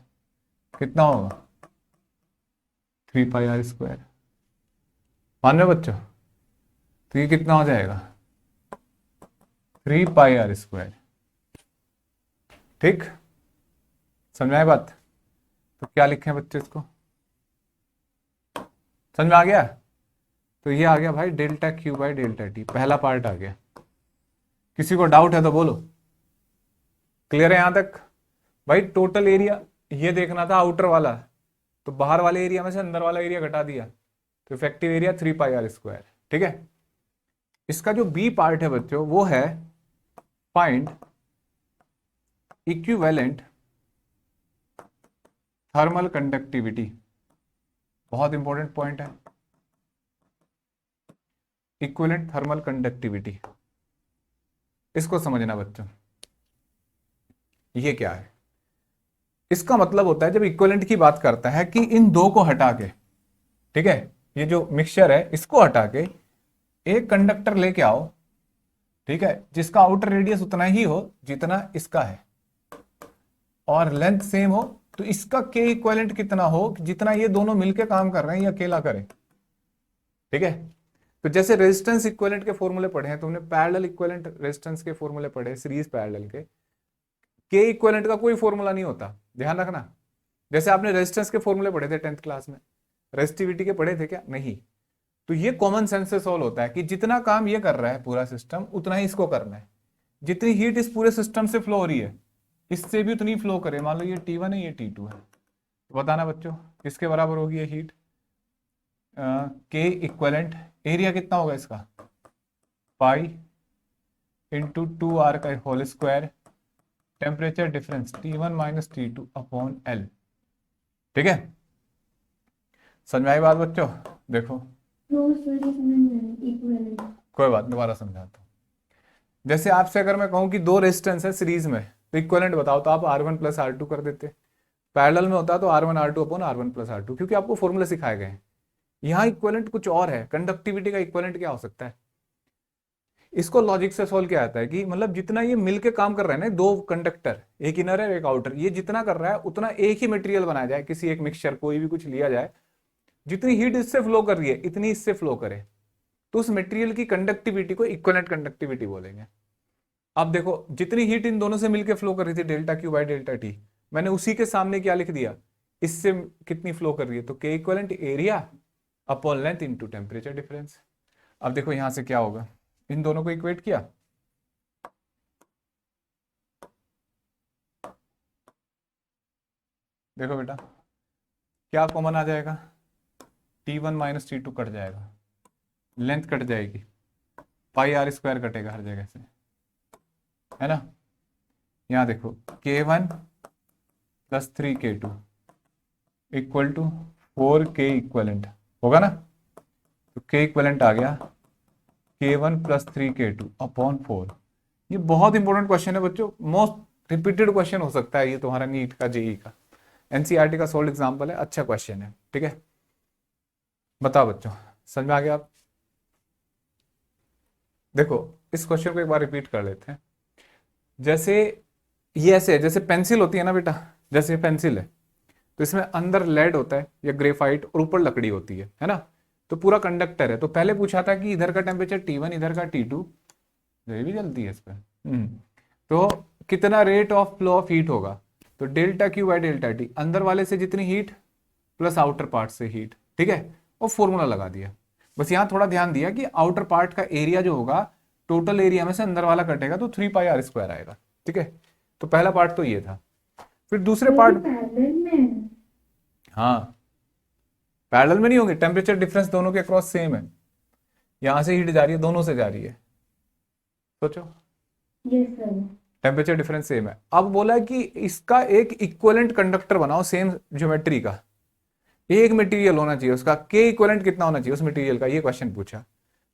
कितना होगा, 3 पाई आर स्क्वायर। मान रहे हो बच्चों? तो ये कितना हो जाएगा, 3 पाई आर स्क्वायर, ठीक, समझ में आई बात? तो क्या लिखें बच्चे इसको, समझ में आ गया? तो ये आ गया भाई delta Q by delta T, पहला पार्ट आ गया। किसी को डाउट है तो बोलो, क्लियर है यहां तक? भाई टोटल एरिया ये देखना था आउटर वाला, तो बाहर वाले एरिया में से अंदर वाला एरिया घटा दिया, तो effective area 3 pi R square, ठीक है। इसका जो बी पार्ट है बच्चों वो है फाइंड इक्विवेलेंट थर्मल कंडक्टिविटी, बहुत इंपॉर्टेंट पॉइंट है, इक्विवेलेंट थर्मल कंडक्टिविटी, इसको समझना बच्चों। ये क्या है, इसका मतलब होता है जब इक्विवेलेंट की बात करता है कि इन दो को हटा के, ठीक है, ये जो मिक्सचर है इसको हटा के एक कंडक्टर लेके आओ, ठीक है, जिसका आउटर रेडियस उतना ही हो जितना इसका है और लेंथ सेम हो, तो इसका के इक्विवेलेंट कितना हो जितना ये दोनों मिलके काम कर रहे हैं, ये अकेला करे, ठीक है। तो जैसे रेजिस्टेंस इक्विवेलेंट के फॉर्मूले पढ़े हैं तुमने, पैरेलल इक्विवेलेंट रेजिस्टेंस के फॉर्मूले पढ़े, सीरीज पैरेलल के इक्विवेलेंट का कोई फॉर्मूला नहीं होता, ध्यान रखना। जैसे आपने रेजिस्टेंस के फॉर्मूले पढ़े थे 10th क्लास में, रेजिस्टिविटी के पढ़े थे क्या? नहीं। तो ये कॉमन सेंस से सॉल्व होता है कि जितना काम ये कर रहा है पूरा सिस्टम उतना ही इसको करना है, जितनी हीट इस पूरे सिस्टम से फ्लो हो रही है इससे भी उतनी फ्लो करे। मान लो ये T1 है, ये T2 है, तो बताना बच्चों किसके बराबर होगी ये हीट, के इक्विवेलेंट, एरिया कितना होगा इसका, पाई इंटू 2r का whole square, temperature difference T1 minus T2 upon L, ठीक है। समझ में आई बात बच्चों? देखो कोई बात, दोबारा समझाता हूँ। जैसे आपसे अगर मैं कहूं कि दो रेजिस्टेंस है सीरीज में, तो इक्विवेलेंट बताओ, तो आप R1 प्लस R2 कर देते, पैरेलल में होता तो R1 R2 upon R1 plus R2, क्योंकि आपको फॉर्मूले सिखाए गए हैं। यहाँ इक्विवेलेंट कुछ और है, कंडक्टिविटी का इक्विवेलेंट क्या हो सकता है, इसको लॉजिक से सोल्व किया जाता है कि मतलब जितना ये मिलके काम कर रहे हैं ना, दो कंडक्टर, एक इनर है एक आउटर, ये जितना कर रहा है उतना एक ही मटेरियल बनाया जाए, किसी एक मिक्सचर कोई भी कुछ लिया जाए, जितनी हीट इससे फ्लो कर रही है इतनी इससे फ्लो करे, तो उस मटेरियल की कंडक्टिविटी को इक्विवेलेंट कंडक्टिविटी बोलेंगे। अब देखो जितनी हीट इन दोनों से मिलकर फ्लो कर रही थी delta Q by delta T, मैंने उसी के सामने क्या लिख दिया, इससे कितनी फ्लो कर रही है, तो के equivalent area upon length into temperature difference. अब देखो यहां से क्या होगा, इन दोनों को इक्वेट किया, देखो बेटा क्या कॉमन आ जाएगा, T1 माइनस T2 कट जाएगा, लेंथ कट जाएगी, पाई आर स्क्वायर कटेगा हर जगह से, है ना। यहां देखो K1 plus 3K2 equal to 4K equivalent होगा ना, तो K इक्वलेंट आ गया K1 प्लस 3K2 अपॉन 4। ये बहुत इंपॉर्टेंट क्वेश्चन है बच्चों, मोस्ट रिपीटेड क्वेश्चन हो सकता है ये तुम्हारा नीट का, जेई का, एनसीईआरटी का सोल्ड एग्जाम्पल है, अच्छा क्वेश्चन है, ठीक है। बताओ बच्चों समझ में आ गया आप? देखो इस क्वेश्चन को एक बार रिपीट कर लेते हैं। जैसे ये ऐसे है, जैसे पेंसिल होती है ना बेटा, जैसे पेंसिल है तो इसमें अंदर लेड होता है या ग्रेफाइट और ऊपर लकड़ी होती है ना, तो पूरा कंडक्टर है। तो पहले पूछा था कि इधर का टेम्परेचर T1 इधर का T2, ये भी जलती है इस पर, तो कितना rate of flow of heat होगा, तो delta Q by delta T, अंदर वाले से जितनी हीट प्लस आउटर पार्ट से हीट, ठीक है, और फॉर्मूला लगा दिया। बस यहां थोड़ा ध्यान दिया कि आउटर पार्ट का एरिया जो होगा टोटल एरिया में से अंदर वाला कटेगा तो 3πr² आएगा, ठीक है। तो पहला पार्ट तो ये था। फिर दूसरे पार्ट, पैरेलल में, हाँ पैरेलल में नहीं होंगे, टेम्परेचर डिफरेंस दोनों के अक्रॉस सेम है, यहां से हीट जा रही है, दोनों से जा रही है, सोचो yes sir, temperature difference same है। अब बोला कि इसका एक इक्विवेलेंट कंडक्टर बनाओ सेम ज्योमेट्री का, एक मटेरियल होना चाहिए उसका, के इक्विवेलेंट कितना होना चाहिए उस मटेरियल का, ये क्वेश्चन पूछा।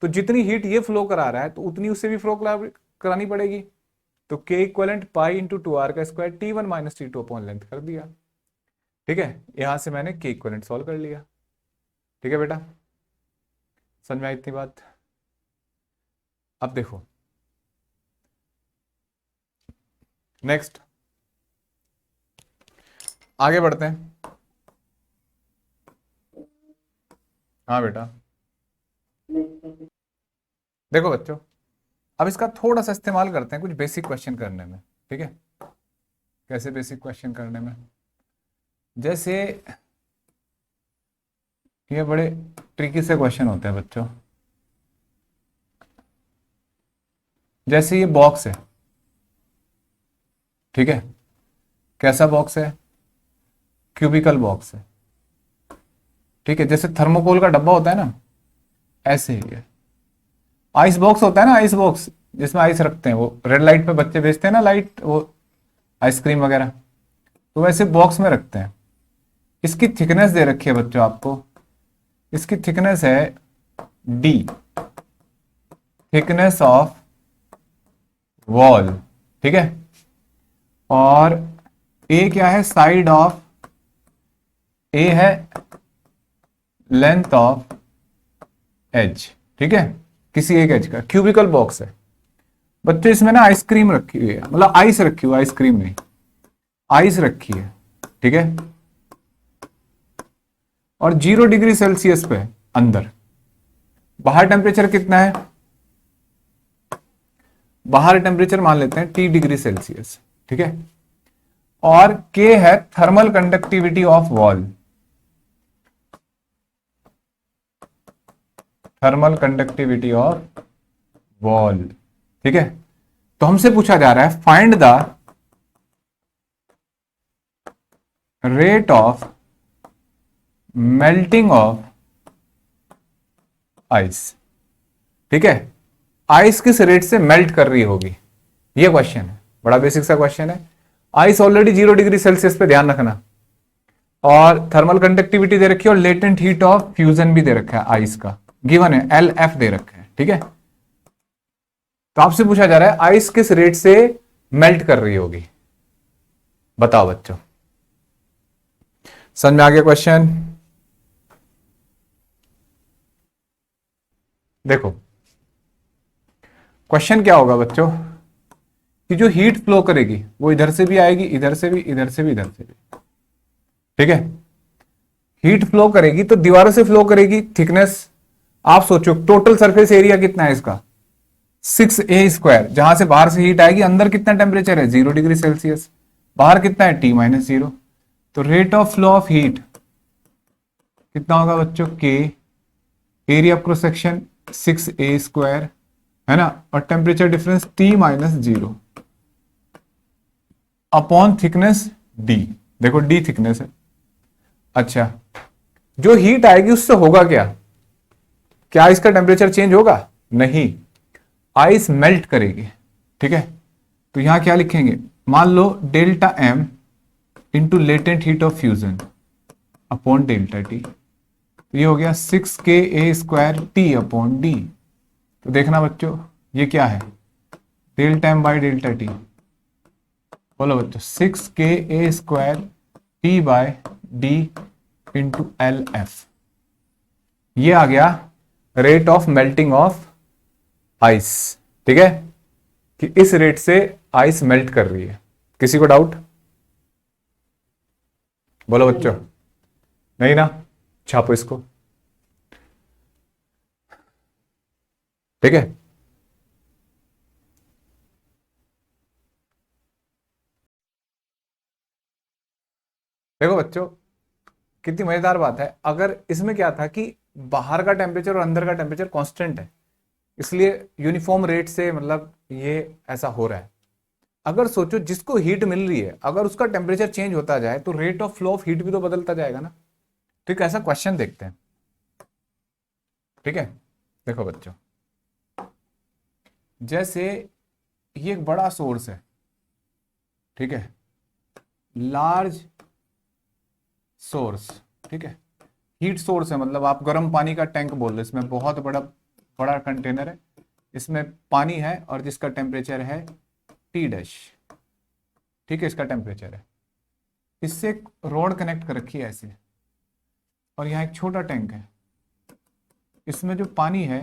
तो जितनी हीट ये फ्लो करा रहा है तो उतनी उससे भी फ्लो करानी पड़ेगी, तो के equivalent pi into 2r² T1 minus T2 upon length कर दिया, ठीक है। यहां से मैंने के इक्विवेलेंट सॉल्व कर लिया, ठीक है बेटा, समझ में आई इतनी बात। अब देखो नेक्स्ट आगे बढ़ते हैं। हाँ बेटा, देखो बच्चों, अब इसका थोड़ा सा इस्तेमाल करते हैं कुछ बेसिक क्वेश्चन करने में, ठीक है। कैसे बेसिक क्वेश्चन करने में, जैसे ये बड़े ट्रिकी से क्वेश्चन होते हैं बच्चों, जैसे ये बॉक्स है, ठीक है, कैसा बॉक्स है, क्यूबिकल बॉक्स है, ठीक है, जैसे थर्मोकोल का डब्बा होता है ना, ऐसे ही है। आइस बॉक्स होता है ना, आइस बॉक्स जिसमें आइस रखते हैं, वो रेड लाइट पे बच्चे बेचते हैं ना, लाइट वो आइसक्रीम वगैरह, तो वैसे बॉक्स में रखते हैं। इसकी थिकनेस दे रखी है बच्चों आपको, इसकी थिकनेस है डी, थिकनेस ऑफ वॉल, ठीक है, और ए क्या है, साइड ऑफ, ए है लेंथ ऑफ एज, ठीक है, किसी एक एज का, क्यूबिकल बॉक्स है बच्चों। इसमें ना आइसक्रीम रखी हुई है, मतलब आइस रखी हुई, आइसक्रीम नहीं, आइस रखी है, ठीक है, और 0 डिग्री सेल्सियस पे अंदर। बाहर टेम्परेचर कितना है, बाहर टेम्परेचर मान लेते हैं T डिग्री सेल्सियस, ठीक है, और K है thermal conductivity of wall, thermal conductivity of wall, ठीक है। तो हमसे पूछा जा रहा है find the rate of melting of ice, ठीक है, आइस किस रेट से मेल्ट कर रही होगी, ये क्वेश्चन है, बड़ा बेसिक सा क्वेश्चन है। आइस ऑलरेडी 0 डिग्री सेल्सियस पे, ध्यान रखना, और थर्मल कंडक्टिविटी दे रखी है, और लेटेंट हीट ऑफ फ्यूजन भी दे रखा है आइस का, गिवन है LF दे रखा है, ठीक है। तो आपसे पूछा जा रहा है आइस किस रेट से मेल्ट कर रही होगी, बताओ बच्चों, समझ में आ गया क्वेश्चन। देखो क्वेश्चन क्या होगा बच्चों, कि जो हीट फ्लो करेगी वो इधर से भी आएगी, इधर से भी, इधर से भी, इधर से भी, ठीक है। हीट फ्लो करेगी तो दीवारों से फ्लो करेगी, थिकनेस आप सोचो टोटल सरफेस एरिया कितना है इसका, 6a², जहां से बाहर से हीट आएगी, अंदर कितना टेम्परेचर है 0 डिग्री सेल्सियस, बाहर कितना है T-0, तो rate of flow of heat कितना होगा बच्चों, K, area of cross section 6a² है ना, और temperature difference T-0 upon thickness D, देखो D थिकनेस है। अच्छा, जो हीट आएगी उससे होगा क्या, क्या इसका टेम्परेचर चेंज होगा, नहीं, आइस मेल्ट करेगी, ठीक है। तो यहां क्या लिखेंगे, मान लो delta M into latent heat of fusion upon delta T, तो ये हो गया 6Ka² T अपॉन D। तो देखना बच्चों ये क्या है, delta M by delta T, बोलो बच्चों 6Ka² T by D into LF, ये आ गया rate of melting of ice, ठीक है, कि इस रेट से आइस मेल्ट कर रही है। किसी को डाउट, बोलो बच्चों, नहीं ना, छापो इसको, ठीक है। देखो बच्चों, कितनी मजेदार बात है। अगर इसमें क्या था कि बाहर का टेम्परेचर और अंदर का टेम्परेचर कांस्टेंट है, इसलिए यूनिफॉर्म रेट से मतलब ये ऐसा हो रहा है। अगर सोचो जिसको हीट मिल रही है, अगर उसका टेम्परेचर चेंज होता जाए तो rate of flow of heat भी तो बदलता जाएगा ना। ठीक है, ऐसा क्वेश्चन देखते हैं। ठीक है, देखो बच्चों, जैसे ये एक बड़ा सोर्स है, ठीक है, लार्ज सोर्स, ठीक है, हीट सोर्स है, मतलब आप गर्म पानी का टैंक बोल रहे, इसमें बहुत बड़ा बड़ा कंटेनर है, इसमें पानी है और जिसका टेम्परेचर है टी डैश। ठीक है, इसका टेम्परेचर है, इससे एक रॉड कनेक्ट कर रखी है ऐसे, और यहाँ एक छोटा टैंक है, इसमें जो पानी है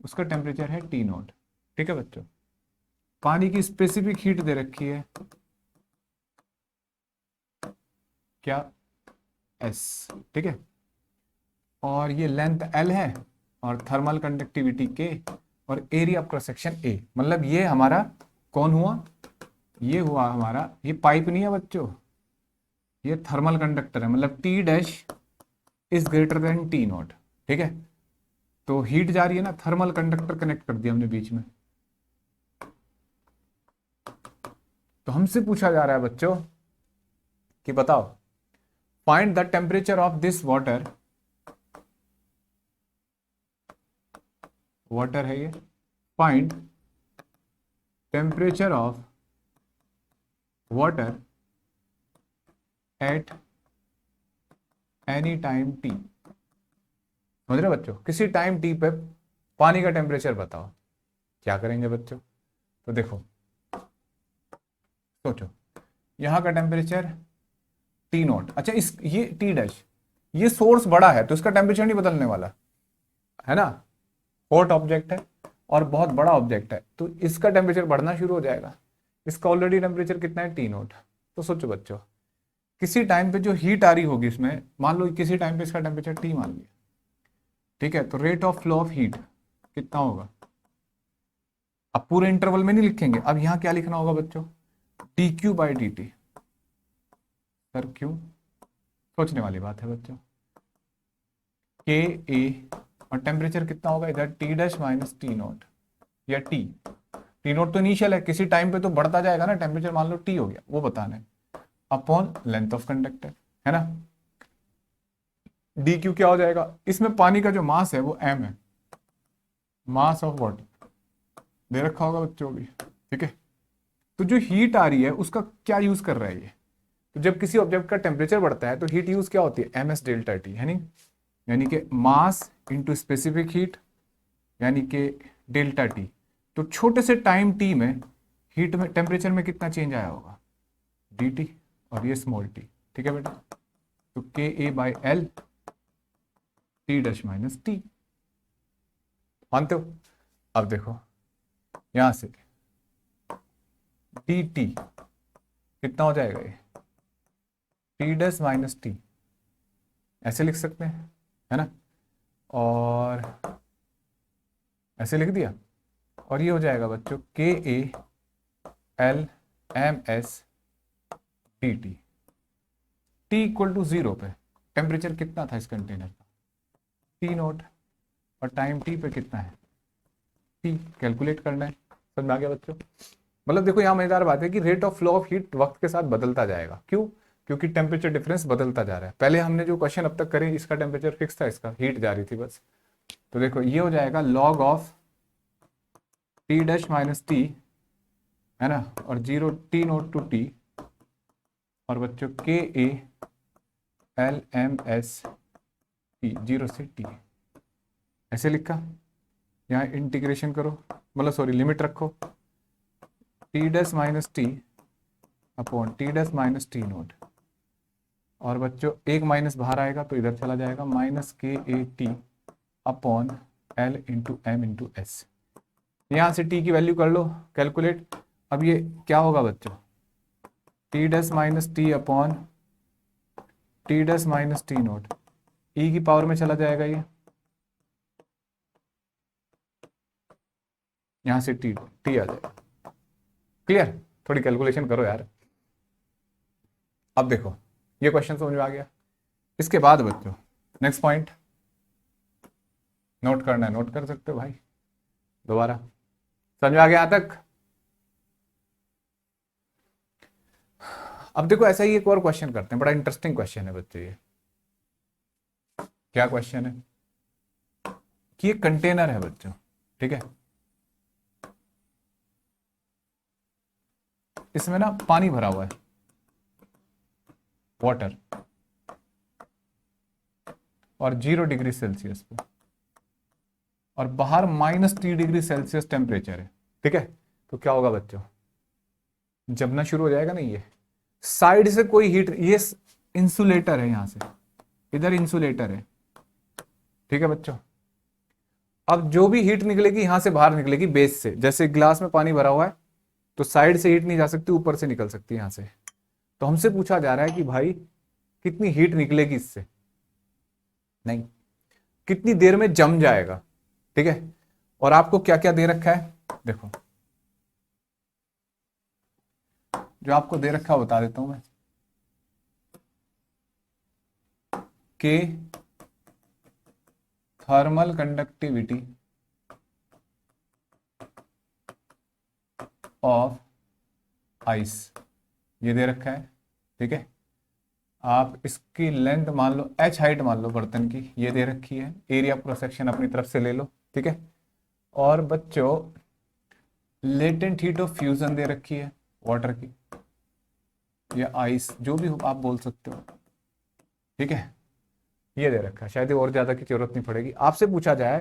उसका टेम्परेचर है टी नॉट। ठीक है बच्चों, पानी की स्पेसिफिक हीट दे रखी है क्या, एस। ठीक है, और ये लेंथ एल है और थर्मल कंडक्टिविटी के और area of cross section A. मतलब ये हमारा कौन हुआ, ये हुआ हमारा, ये पाइप नहीं है बच्चों, ये थर्मल कंडक्टर है, मतलब T dash is greater than T not. ठीक है, तो हीट जा रही है ना, थर्मल कंडक्टर कनेक्ट कर दिया हमने बीच में। तो हमसे पूछा जा रहा है बच्चों कि बताओ, find the temperature of this water, water है ये, find temperature of water at any time T. समझ रहे बच्चों, किसी टाइम टी पे पानी का टेम्परेचर बताओ। क्या करेंगे बच्चों, तो देखो सोचो, यहां का टेम्परेचर टी नॉट, अच्छा इस ये टी डैश, ये सोर्स बड़ा है तो इसका टेम्परेचर नहीं बदलने वाला है ना, हॉट ऑब्जेक्ट है और बहुत बड़ा ऑब्जेक्ट है, तो इसका टेम्परेचर बढ़ना शुरू हो जाएगा। इसका ऑलरेडी टेम्परेचर कितना है, टी नॉट। तो सोचो बच्चों, किसी टाइम पे जो हीट आ रही होगी इसमें, मान लो किसी टाइम पे इसका टेम्परेचर टी मान लिया, ठीक है, तो rate of flow of heat कितना होगा। अब पूरे इंटरवल में नहीं लिखेंगे, अब यहां क्या लिखना होगा बच्चों, D Q by D T. Sir क्यों, सोचने वाली बात है बच्चों। के ए और टेम्परेचर कितना होगा इधर, T dash minus T not, या टी, टी नॉट तो इनिशियल है, किसी टाइम पे तो बढ़ता जाएगा ना टेम्परेचर, मान लो टी हो गया, वो बताना है, अपॉन लेंथ ऑफ कंडक्टर, है ना। डी क्यू क्या हो जाएगा, इसमें पानी का जो मास है वो एम है, मास ऑफ वाटर दे रखा होगा बच्चों भी। ठीक है, तो जो हीट आ रही है उसका क्या यूज कर रहा है ये, तो जब किसी ऑब्जेक्ट का टेम्परेचर बढ़ता है तो हीट यूज क्या होती है, एम एस डेल्टा टी, है नहीं, यानी कि मास इंटू स्पेसिफिक हीट, यानी कि डेल्टा टी। तो छोटे से टाइम टी में हीट में टेम्परेचर में कितना चेंज आया होगा, डी टी, और ये स्मॉल टी। ठीक है बेटा, तो K A by L T dash minus T, मानते हो। अब देखो यहां से डी टी कितना हो जाएगा, ये टी डैश माइनस टी, ऐसे लिख सकते हैं, है ना, और ऐसे लिख दिया, और ये हो जाएगा बच्चों के A L M S D T. T equal to zero पे टेम्परेचर कितना था इस कंटेनर का, टी नॉट, और टाइम टी पे कितना है, टी, कैलकुलेट करना है। समझ में आ गया बच्चों। मतलब देखो यहाँ मजेदार बात है कि rate of flow of heat वक्त के साथ बदलता जाएगा, क्यों, क्योंकि टेम्परेचर डिफरेंस बदलता जा रहा है। पहले हमने जो क्वेश्चन अब तक करे इसका टेम्परेचर फिक्स था, इसका हीट जा रही थी बस। तो देखो ये हो जाएगा log of T dash minus T, है ना, और zero T naught to T, और बच्चों के A L M S T, zero से टी, ऐसे लिखा। यहाँ इंटीग्रेशन करो, मतलब सॉरी लिमिट रखो, T dash minus T upon T dash minus T naught, और बच्चों एक माइनस बाहर आएगा तो इधर चला जाएगा, minus K A T upon L into M into S. यहाँ से टी की वैल्यू कर लो कैलकुलेट। अब ये क्या होगा बच्चों, T dash minus T upon T dash minus T nought, e की पावर में चला जाएगा ये, यहाँ से टी टी आ जाएगा। क्लियर, थोड़ी कैलकुलेशन करो यार। अब देखो ये क्वेश्चन समझ में आ गया। इसके बाद बच्चों नेक्स्ट पॉइंट नोट करना है, नोट कर सकते हो भाई दोबारा। समझ में आ गया यहां तक? अब देखो ऐसा ही एक और क्वेश्चन करते हैं, बड़ा इंटरेस्टिंग क्वेश्चन है बच्चों ये। क्या क्वेश्चन है कि ये कंटेनर है बच्चों, ठीक है, इसमें ना पानी भरा हुआ है, वाटर, और 0 डिग्री सेल्सियस पे, और बाहर -3 डिग्री सेल्सियस टेम्परेचर है, ठीक है। तो क्या होगा बच्चों, जमना शुरू हो जाएगा ना ये, साइड से कोई हीट, ये इंसुलेटर है, यहां से इधर इंसुलेटर है, ठीक है बच्चों। अब जो भी हीट निकलेगी यहां से बाहर निकलेगी बेस से, जैसे ग्लास में पानी भरा हुआ है तो साइड से हीट नहीं जा सकती, ऊपर से निकल सकती है यहां से। तो हमसे पूछा जा रहा है कि भाई कितनी हीट निकलेगी इससे, नहीं कितनी देर में जम जाएगा, ठीक है। और आपको क्या क्या दे रखा है, देखो जो आपको दे रखा है बता देता हूं मैं, के थर्मल कंडक्टिविटी ऑफ आइस, ये दे रखा है, ठीक है। आप इसकी लेंथ मान लो, h हाइट मान लो बर्तन की, ये दे रखी है, एरिया क्रॉस सेक्शन अपनी तरफ से ले लो, ठीक है। और बच्चों लेटेंट हीट ऑफ फ्यूजन दे रखी है वाटर की या आइस, जो भी आप बोल सकते हो, ठीक है। ये दे रखा है, शायद और ज्यादा की जरूरत नहीं पड़ेगी। आपसे पूछा जा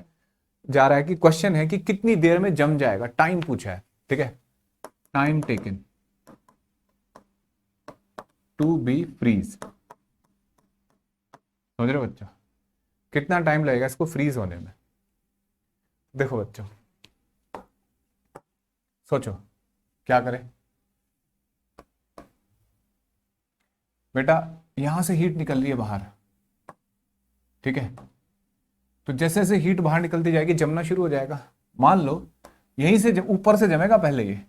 रहा है कि क्वेश्चन है कि कितनी देर में जम जाएगा, टाइम पूछा है, ठीक है, time taken to be freeze. समझ रहे हो बच्चों, कितना टाइम लगेगा इसको फ्रीज होने में। देखो बच्चों सोचो क्या करें बेटा, यहां से हीट निकल रही है बाहर, ठीक है। तो जैसे जैसे हीट बाहर निकलती जाएगी जमना शुरू हो जाएगा। मान लो यहीं से ऊपर से जमेगा, पहले ये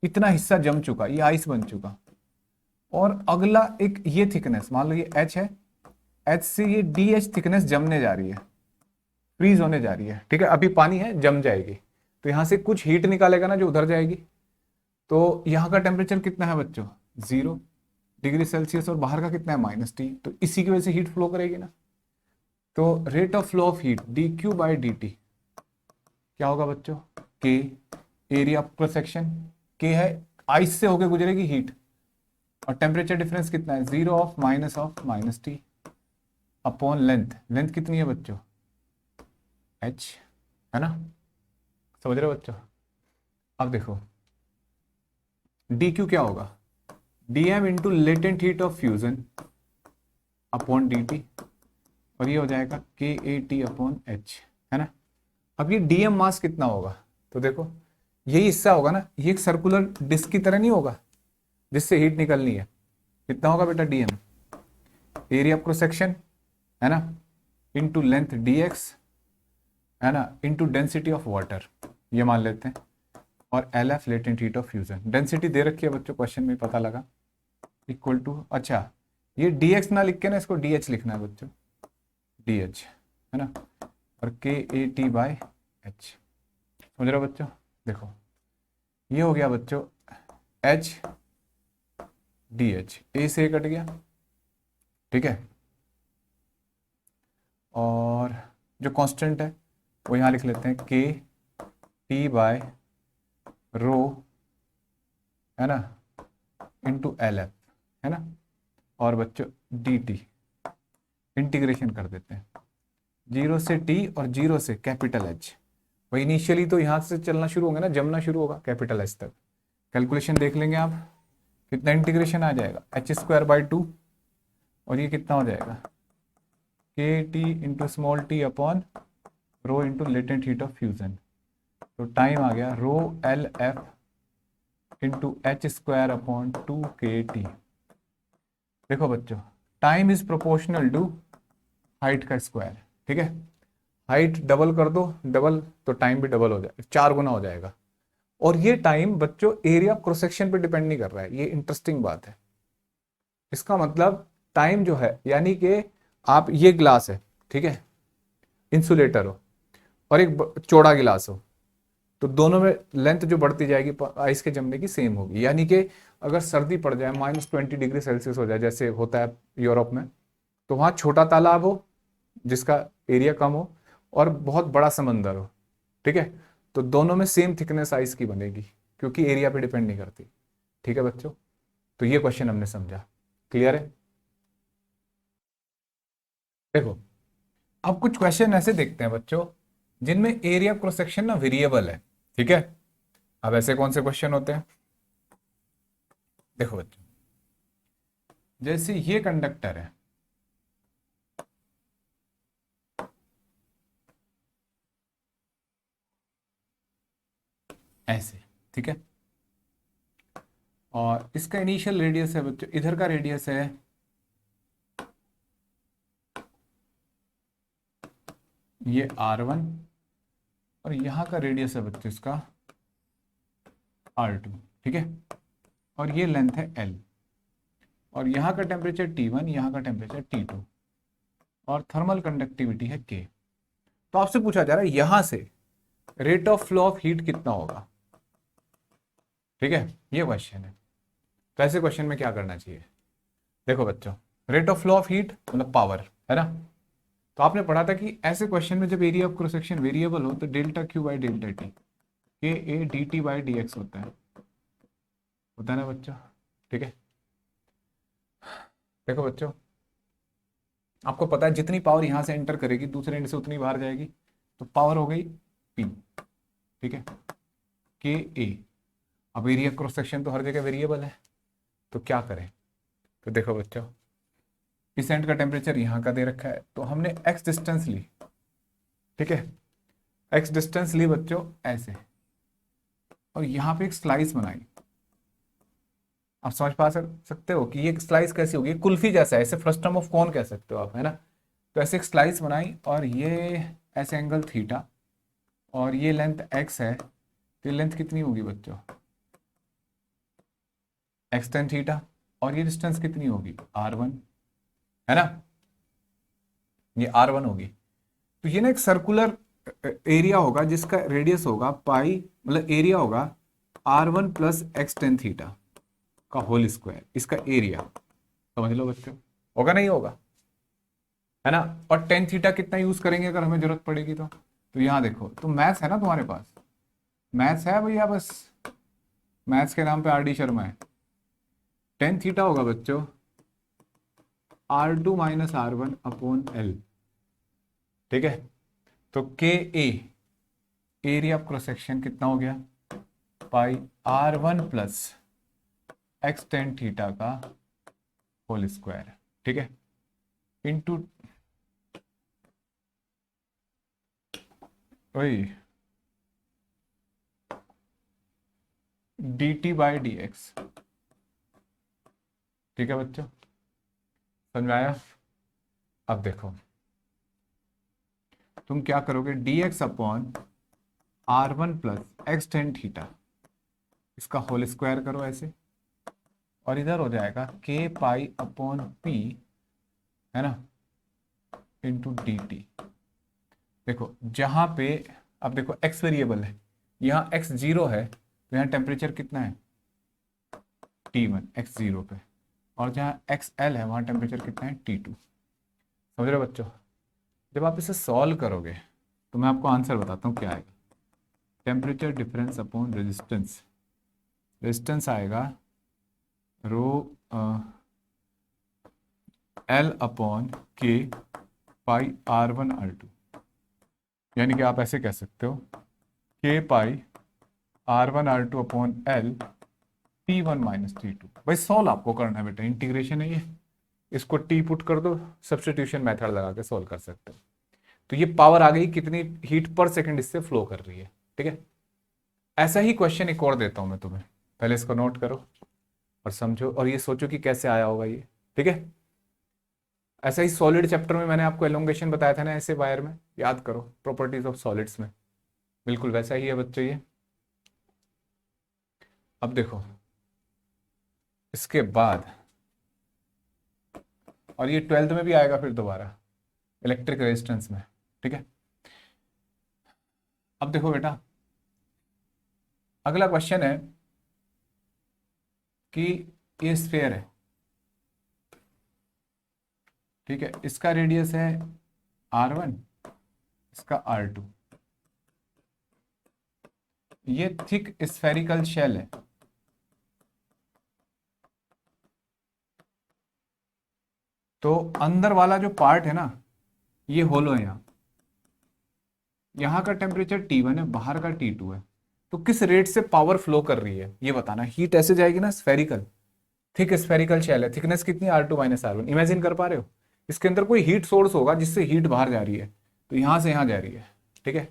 इतना हिस्सा जम चुका, ये आइस बन चुका, और अगला एक ये थिकनेस, मान लो ये h है, h से ये DH थिकनेस जमने जा रही है, फ्रीज होने जा रही है, ठीक है। अभी पानी है, जम जाएगी, तो यहां से कुछ हीट निकालेगा ना जो उधर जाएगी। तो यहां का टेम्परेचर कितना है बच्चों, 0 डिग्री सेल्सियस, और बाहर का कितना है -T, तो इसी की वजह से हीट फ्लो करेगी ना। तो rate of flow of heat dQ/dt क्या होगा बच्चों, K area cross section, K है आइस से होके गुजरेगी हीट, और टेम्परेचर डिफरेंस कितना है, 0 of -T upon length, length कितनी है बच्चों, h, है ना। समझ रहे हो बच्चों। अब देखो dQ क्या होगा, dm into latent heat of fusion upon dt, और ये हो जाएगा KAT अपॉन h, है ना। अब ये dm मास कितना होगा, तो देखो यही हिस्सा होगा ना, ये एक सर्कुलर डिस्क की तरह नहीं होगा जिससे हीट निकलनी है। कितना होगा बेटा dm, एरिया क्रॉस सेक्शन, है ना, इंटू लेंथ dx, है ना, इंटू डेंसिटी ऑफ वाटर, ये मान लेते हैं, और LF latent heat of fusion, density दे रखी है बच्चों, क्वेश्चन में पता लगा, इक्वल टू, अच्छा ये dx ना लिख के ना इसको dh लिखना है बच्चों, dh, है ना, और KAT/h। समझ रहे हो बच्चों। देखो ये हो गया बच्चों h dh, a से कट गया, ठीक है, और जो कांस्टेंट है वो यहां लिख लेते हैं KT/ρ, है ना, इंटू LF, है ना, और बच्चों dt इंटीग्रेशन कर देते हैं, 0 से t और 0 से कैपिटल H। वही इनिशियली तो यहां से चलना शुरू होगा ना, जमना शुरू होगा कैपिटल H तक। कैलकुलेशन देख लेंगे आप, कितना इंटीग्रेशन आ जाएगा, h²/2, और ये कितना हो जाएगा, KT into small t upon ρ into latent heat of fusion. तो टाइम आ गया ρLF into h² upon 2KT। देखो बच्चों time is proportional to height का स्क्वायर, ठीक है। हाइट डबल कर दो, डबल तो टाइम भी डबल हो जाएगा, 4 गुना हो जाएगा। और ये टाइम बच्चों एरिया क्रॉस सेक्शन पे डिपेंड नहीं कर रहा है, ये इंटरेस्टिंग बात है। इसका मतलब टाइम जो है, यानी कि आप ये ग्लास है, ठीक है, इंसुलेटर हो, और एक चौड़ा गिलास हो, तो दोनों में लेंथ जो बढ़ती जाएगी आइस के जमने की सेम होगी। यानी कि अगर सर्दी पड़ जाए, -20 डिग्री सेल्सियस हो जाए जैसे होता है यूरोप में, तो वहाँ छोटा तालाब हो जिसका एरिया कम हो और बहुत बड़ा समंदर हो, ठीक है, तो दोनों में सेम थिकनेस आइस की बनेगी क्योंकि एरिया पे डिपेंड नहीं करती। ठीक है बच्चों, तो ये क्वेश्चन हमने समझा। क्लियर है? देखो अब कुछ क्वेश्चन ऐसे देखते हैं बच्चों जिनमें एरिया क्रॉस सेक्शन ना वेरिएबल है। ठीक है, अब ऐसे कौन से क्वेश्चन होते हैं? देखो बच्चों, जैसे ये कंडक्टर है, ऐसे, ठीक है, और इसका इनिशियल रेडियस है बच्चों, इधर का रेडियस है ये R1, और यहां का रेडियस है बच्चों इसका R2, ठीक है, और ये लेंथ है L, और यहां का टेम्परेचर T1, यहां का टेम्परेचर T2, और थर्मल कंडक्टिविटी है K। तो आपसे पूछा जा रहा है यहां से rate of flow of heat कितना होगा। ठीक है, ये क्वेश्चन है। तो ऐसे क्वेश्चन में क्या करना चाहिए? देखो बच्चों, rate of flow of heat मतलब पावर, है ना, तो आपने पढ़ा था कि ऐसे क्वेश्चन में जब area of cross section variable हो तो delta Q by delta T, K A D T by D X होता है ना बच्चों? ठीक है, देखो बच्चों, आपको पता है जितनी पावर यहां से एंटर करेगी दूसरे एंड से उतनी बाहर जाएगी, तो पावर हो गई पी, ठीक है, के ए। अब एरिया क्रॉस सेक्शन तो हर जगह वेरिएबल है, तो क्या करें? तो देखो बच्चों, इस एंड का टेम्परेचर यहाँ का दे रखा है, तो हमने एक्स डिस्टेंस ली, ठीक है, एक्स डिस्टेंस ली बच्चों ऐसे, और यहाँ पे एक स्लाइस बनाई। आप समझ पा सकते हो कि ये स्लाइस कैसी होगी? कुल्फी जैसा है, ऐसे फ्रस्टम ऑफ कौन कह सकते हो आप, है ना। तो ऐसे एक स्लाइस बनाई, और ये ऐसे एंगल थीटा, और ये लेंथ एक्स है, तो ये लेंथ कितनी होगी बच्चों? एक्स टेन थीटा, और ये डिस्टेंस कितनी होगी? R1, है ना, ये R1 होगी। तो ये ना एक सर्कुलर एरिया होगा जिसका रेडियस होगा पाई, मतलब एरिया होगा R1 plus x tan theta का होल स्क्वायर, इसका एरिया समझ लो बच्चों, होगा नहीं होगा, है ना। और टेन थीटा कितना यूज करेंगे अगर हमें जरूरत पड़ेगी तो यहाँ देखो, तो मैथ्स है ना तुम्हारे पास, मैथ्स है भैया, बस मैथ्स के नाम पे R D शर्मा है। टेन थीटा होगा बच्चों R2 minus R1 upon L, ठीक है, तो K A area of cross section कितना हो गया? पाई R1 plus x tan theta का होल स्क्वायर, ठीक है, इंटू वही D T by D X. ठीक है बच्चों, समझ में आया? अब देखो तुम क्या करोगे, D x upon R1 plus x tan theta, इसका होल स्क्वायर करो ऐसे, और इधर हो जाएगा के पाई अपॉन पी, है ना, इंटू डी टी। देखो जहां पे, अब देखो एक्स वेरिएबल है, यहाँ एक्स जीरो है, तो यहाँ टेम्परेचर कितना है? T1 एक्स जीरो पे, और जहाँ एक्स एल है वहाँ टेम्परेचर कितना है? T2। समझ रहे हो बच्चों? जब आप इसे सॉल्व करोगे तो मैं आपको आंसर बताता हूँ क्या आएगा। Temperature difference upon resistance, resistance आएगा रो एल अपॉन के पाई R1 R2, यानी कि आप ऐसे कह सकते हो के पाई R1 R2 upon L T1 minus T2। भाई सॉल्व आपको करना है बेटा, इंटीग्रेशन है ये, इसको टी पुट कर दो, सब्स्टिट्यूशन मेथड लगा के सॉल्व कर सकते हो। तो ये पावर आ गई, कितनी हीट पर सेकंड इससे फ्लो कर रही है, ठीक है। ऐसा ही क्वेश्चन एक और देता हूं मैं तुम्हें, पहले इसको नोट करो और समझो, और ये सोचो कि कैसे आया होगा ये, ठीक है। ऐसा ही सॉलिड चैप्टर में मैंने आपको एलोंगेशन बताया था ना, ऐसे वायर में, याद करो प्रॉपर्टीज ऑफ सॉलिड्स में, बिल्कुल वैसा ही है बच्चों ये। अब देखो इसके बाद और ये 12th में भी आएगा फिर दोबारा इलेक्ट्रिक रेजिस्टेंस में, ठीक है। अब देखो बेटा, अगला क्वेश्चन है कि ये स्फीयर है, ठीक है, इसका रेडियस है R1, इसका R2, ये थिक स्फेरिकल शेल है, तो अंदर वाला जो पार्ट है ना ये होलो है, यहाँ का टेम्परेचर T1 है, बाहर का T2 है, तो किस रेट से पावर फ्लो कर रही है ये बताना। हीट ऐसे जाएगी ना, स्फेरिकल थिक स्फेरिकल शेल है, थिकनेस कितनी R2 माइनस R1, इमेजिन कर पा रहे हो, इसके अंदर कोई हीट सोर्स होगा जिससे हीट बाहर जा रही है, तो यहां से यहां जा रही है, ठीक है,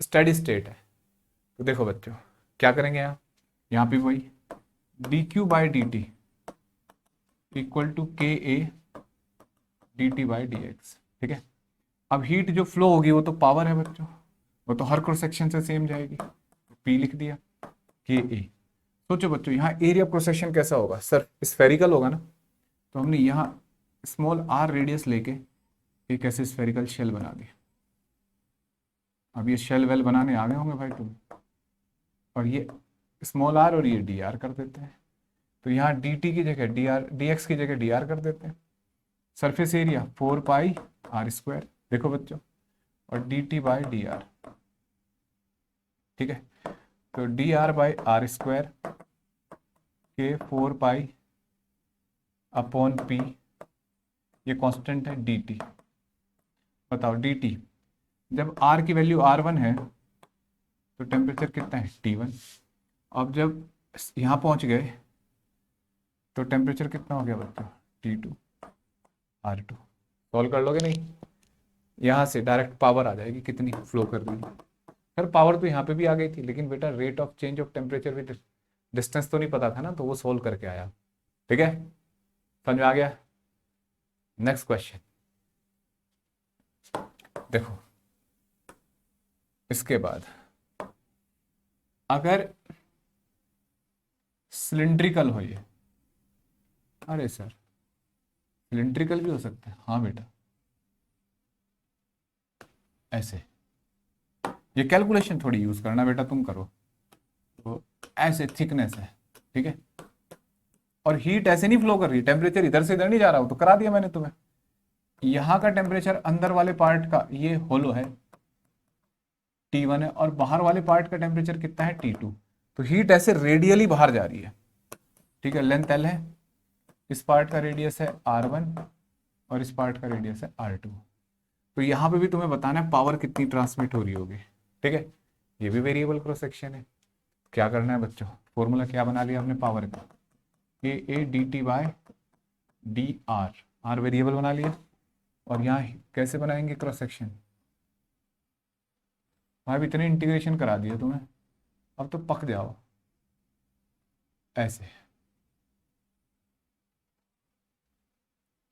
स्टेडी स्टेट है। तो देखो बच्चों क्या करेंगे, यहाँ पे वही dq by D T equal to K A D T by D X, ठीक है। अब हीट जो फ्लो होगी वो तो पावर है बच्चों, वो तो हर क्रॉस सेक्शन से सेम जाएगी, तो P लिख दिया, के ए। सोचो बच्चों यहाँ एरिया क्रॉस सेक्शन कैसा होगा, सर स्फेरिकल होगा ना, तो हमने यहाँ स्मॉल r रेडियस लेके एक ऐसे स्फेरिकल शेल बना दिया। अब ये शेल वेल बनाने आ गए होंगे भाई तुम, और ये स्मॉल r और ये dr कर देते हैं, तो यहाँ dt की जगह dx की जगह dr कर देते हैं। सरफेस एरिया 4 पाई r स्क्वायर, देखो बच्चों, और dt बाई dr, ठीक है, तो dr बाई r स्क्वायर के 4 पाई अपॉन p, ये कांस्टेंट है dt। बताओ dt, जब r की वैल्यू R1 है तो टेम्परेचर कितना है T1, अब जब यहाँ पहुँच गए तो टेम्परेचर कितना हो गया बच्चों T2 R2। सॉल्व कर लोगे नहीं, यहाँ से डायरेक्ट पावर आ जाएगी कितनी फ्लो कर रही है। सर पावर तो यहाँ पे भी आ गई थी, लेकिन बेटा rate of change of temperature with distance तो नहीं पता था ना, तो वो सोल्व करके आया, ठीक है, समझ में आ गया। नेक्स्ट क्वेश्चन देखो, इसके बाद अगर सिलिंड्रिकल हो ये, अरे सर सिलिंड्रिकल भी हो सकता है, हाँ बेटा, ऐसे ये कैलकुलेशन थोड़ी यूज करना बेटा, तुम करो, तो ऐसे थिकनेस है, ठीक है, और हीट ऐसे नहीं फ्लो कर रही, टेम्परेचर इधर से इधर नहीं जा रहा हो, तो करा दिया मैंने तुम्हें। यहाँ का टेम्परेचर अंदर वाले पार्ट का, ये होलो है, T1 है, और बाहर वाले पार्ट का टेम्परेचर कितना है T2, तो हीट ऐसे रेडियली बाहर जा रही है, ठीक है, लेंथ L है, इस पार्ट का रेडियस है R1 और इस पार्ट का रेडियस है R2, तो यहाँ पे भी तुम्हें बताना है पावर कितनी ट्रांसमिट हो रही होगी, ठीक है, ये भी वेरिएबल क्रॉस सेक्शन है। क्या करना है बच्चों, फॉर्मूला क्या बना लिया हमने पावर का, ए D T by D are variable बना लिया, और यहाँ कैसे बनाएंगे क्रॉस सेक्शन, वहाँ भी इतने इंटीग्रेशन करा दिया तुम्हें, अब तो पक जाओ ऐसे,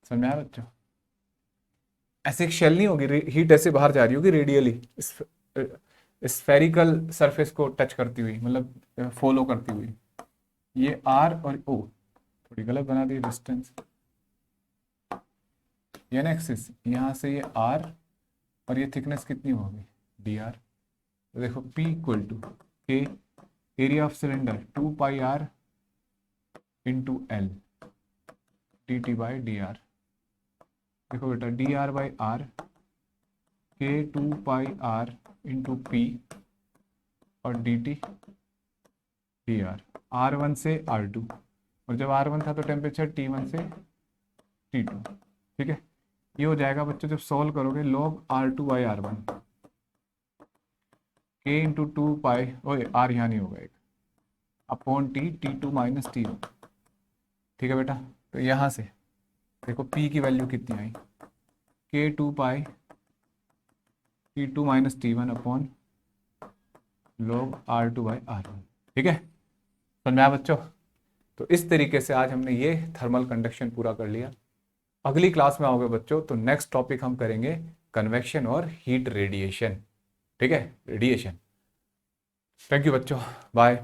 समझ में आया बच्चों, ऐसे एक शेल नहीं होगी, हीट ऐसे बाहर जा रही होगी रेडियली, स्फेरिकल सरफेस को टच करती हुई, मतलब फॉलो करती हुई, ये आर और ओ, थोड़ी गलत बना दी डिस्टेंस, ये ना एक्सिस, यहाँ से ये आर और ये थिकनेस कितनी होगी डी आर, तो देखो P equal to K area of cylinder 2 pi R into L D T by D R, देखो बेटा डी आर बाई आर के 2 पाई आर इंटू पी और D T D R, R1 से R2, और जब R1 था तो temperature T1 से T2, ठीक है, ये हो जाएगा बच्चों जब सॉल्व करोगे log R2 बाई R1 के इंटू 2 पाई, ओए आर यहाँ नहीं होगा एक, upon T T2 minus T1, ठीक है बेटा, तो यहाँ से देखो P की वैल्यू कितनी आई, के 2 पाई T2 minus T1 upon log R2 by R1, ठीक है, समझ में आया बच्चों। तो इस तरीके से आज हमने ये थर्मल कंडक्शन पूरा कर लिया। अगली क्लास में आओगे बच्चों तो नेक्स्ट टॉपिक हम करेंगे कन्वेक्शन और हीट रेडिएशन, ठीक है, रेडिएशन। थैंक यू बच्चों, बाय।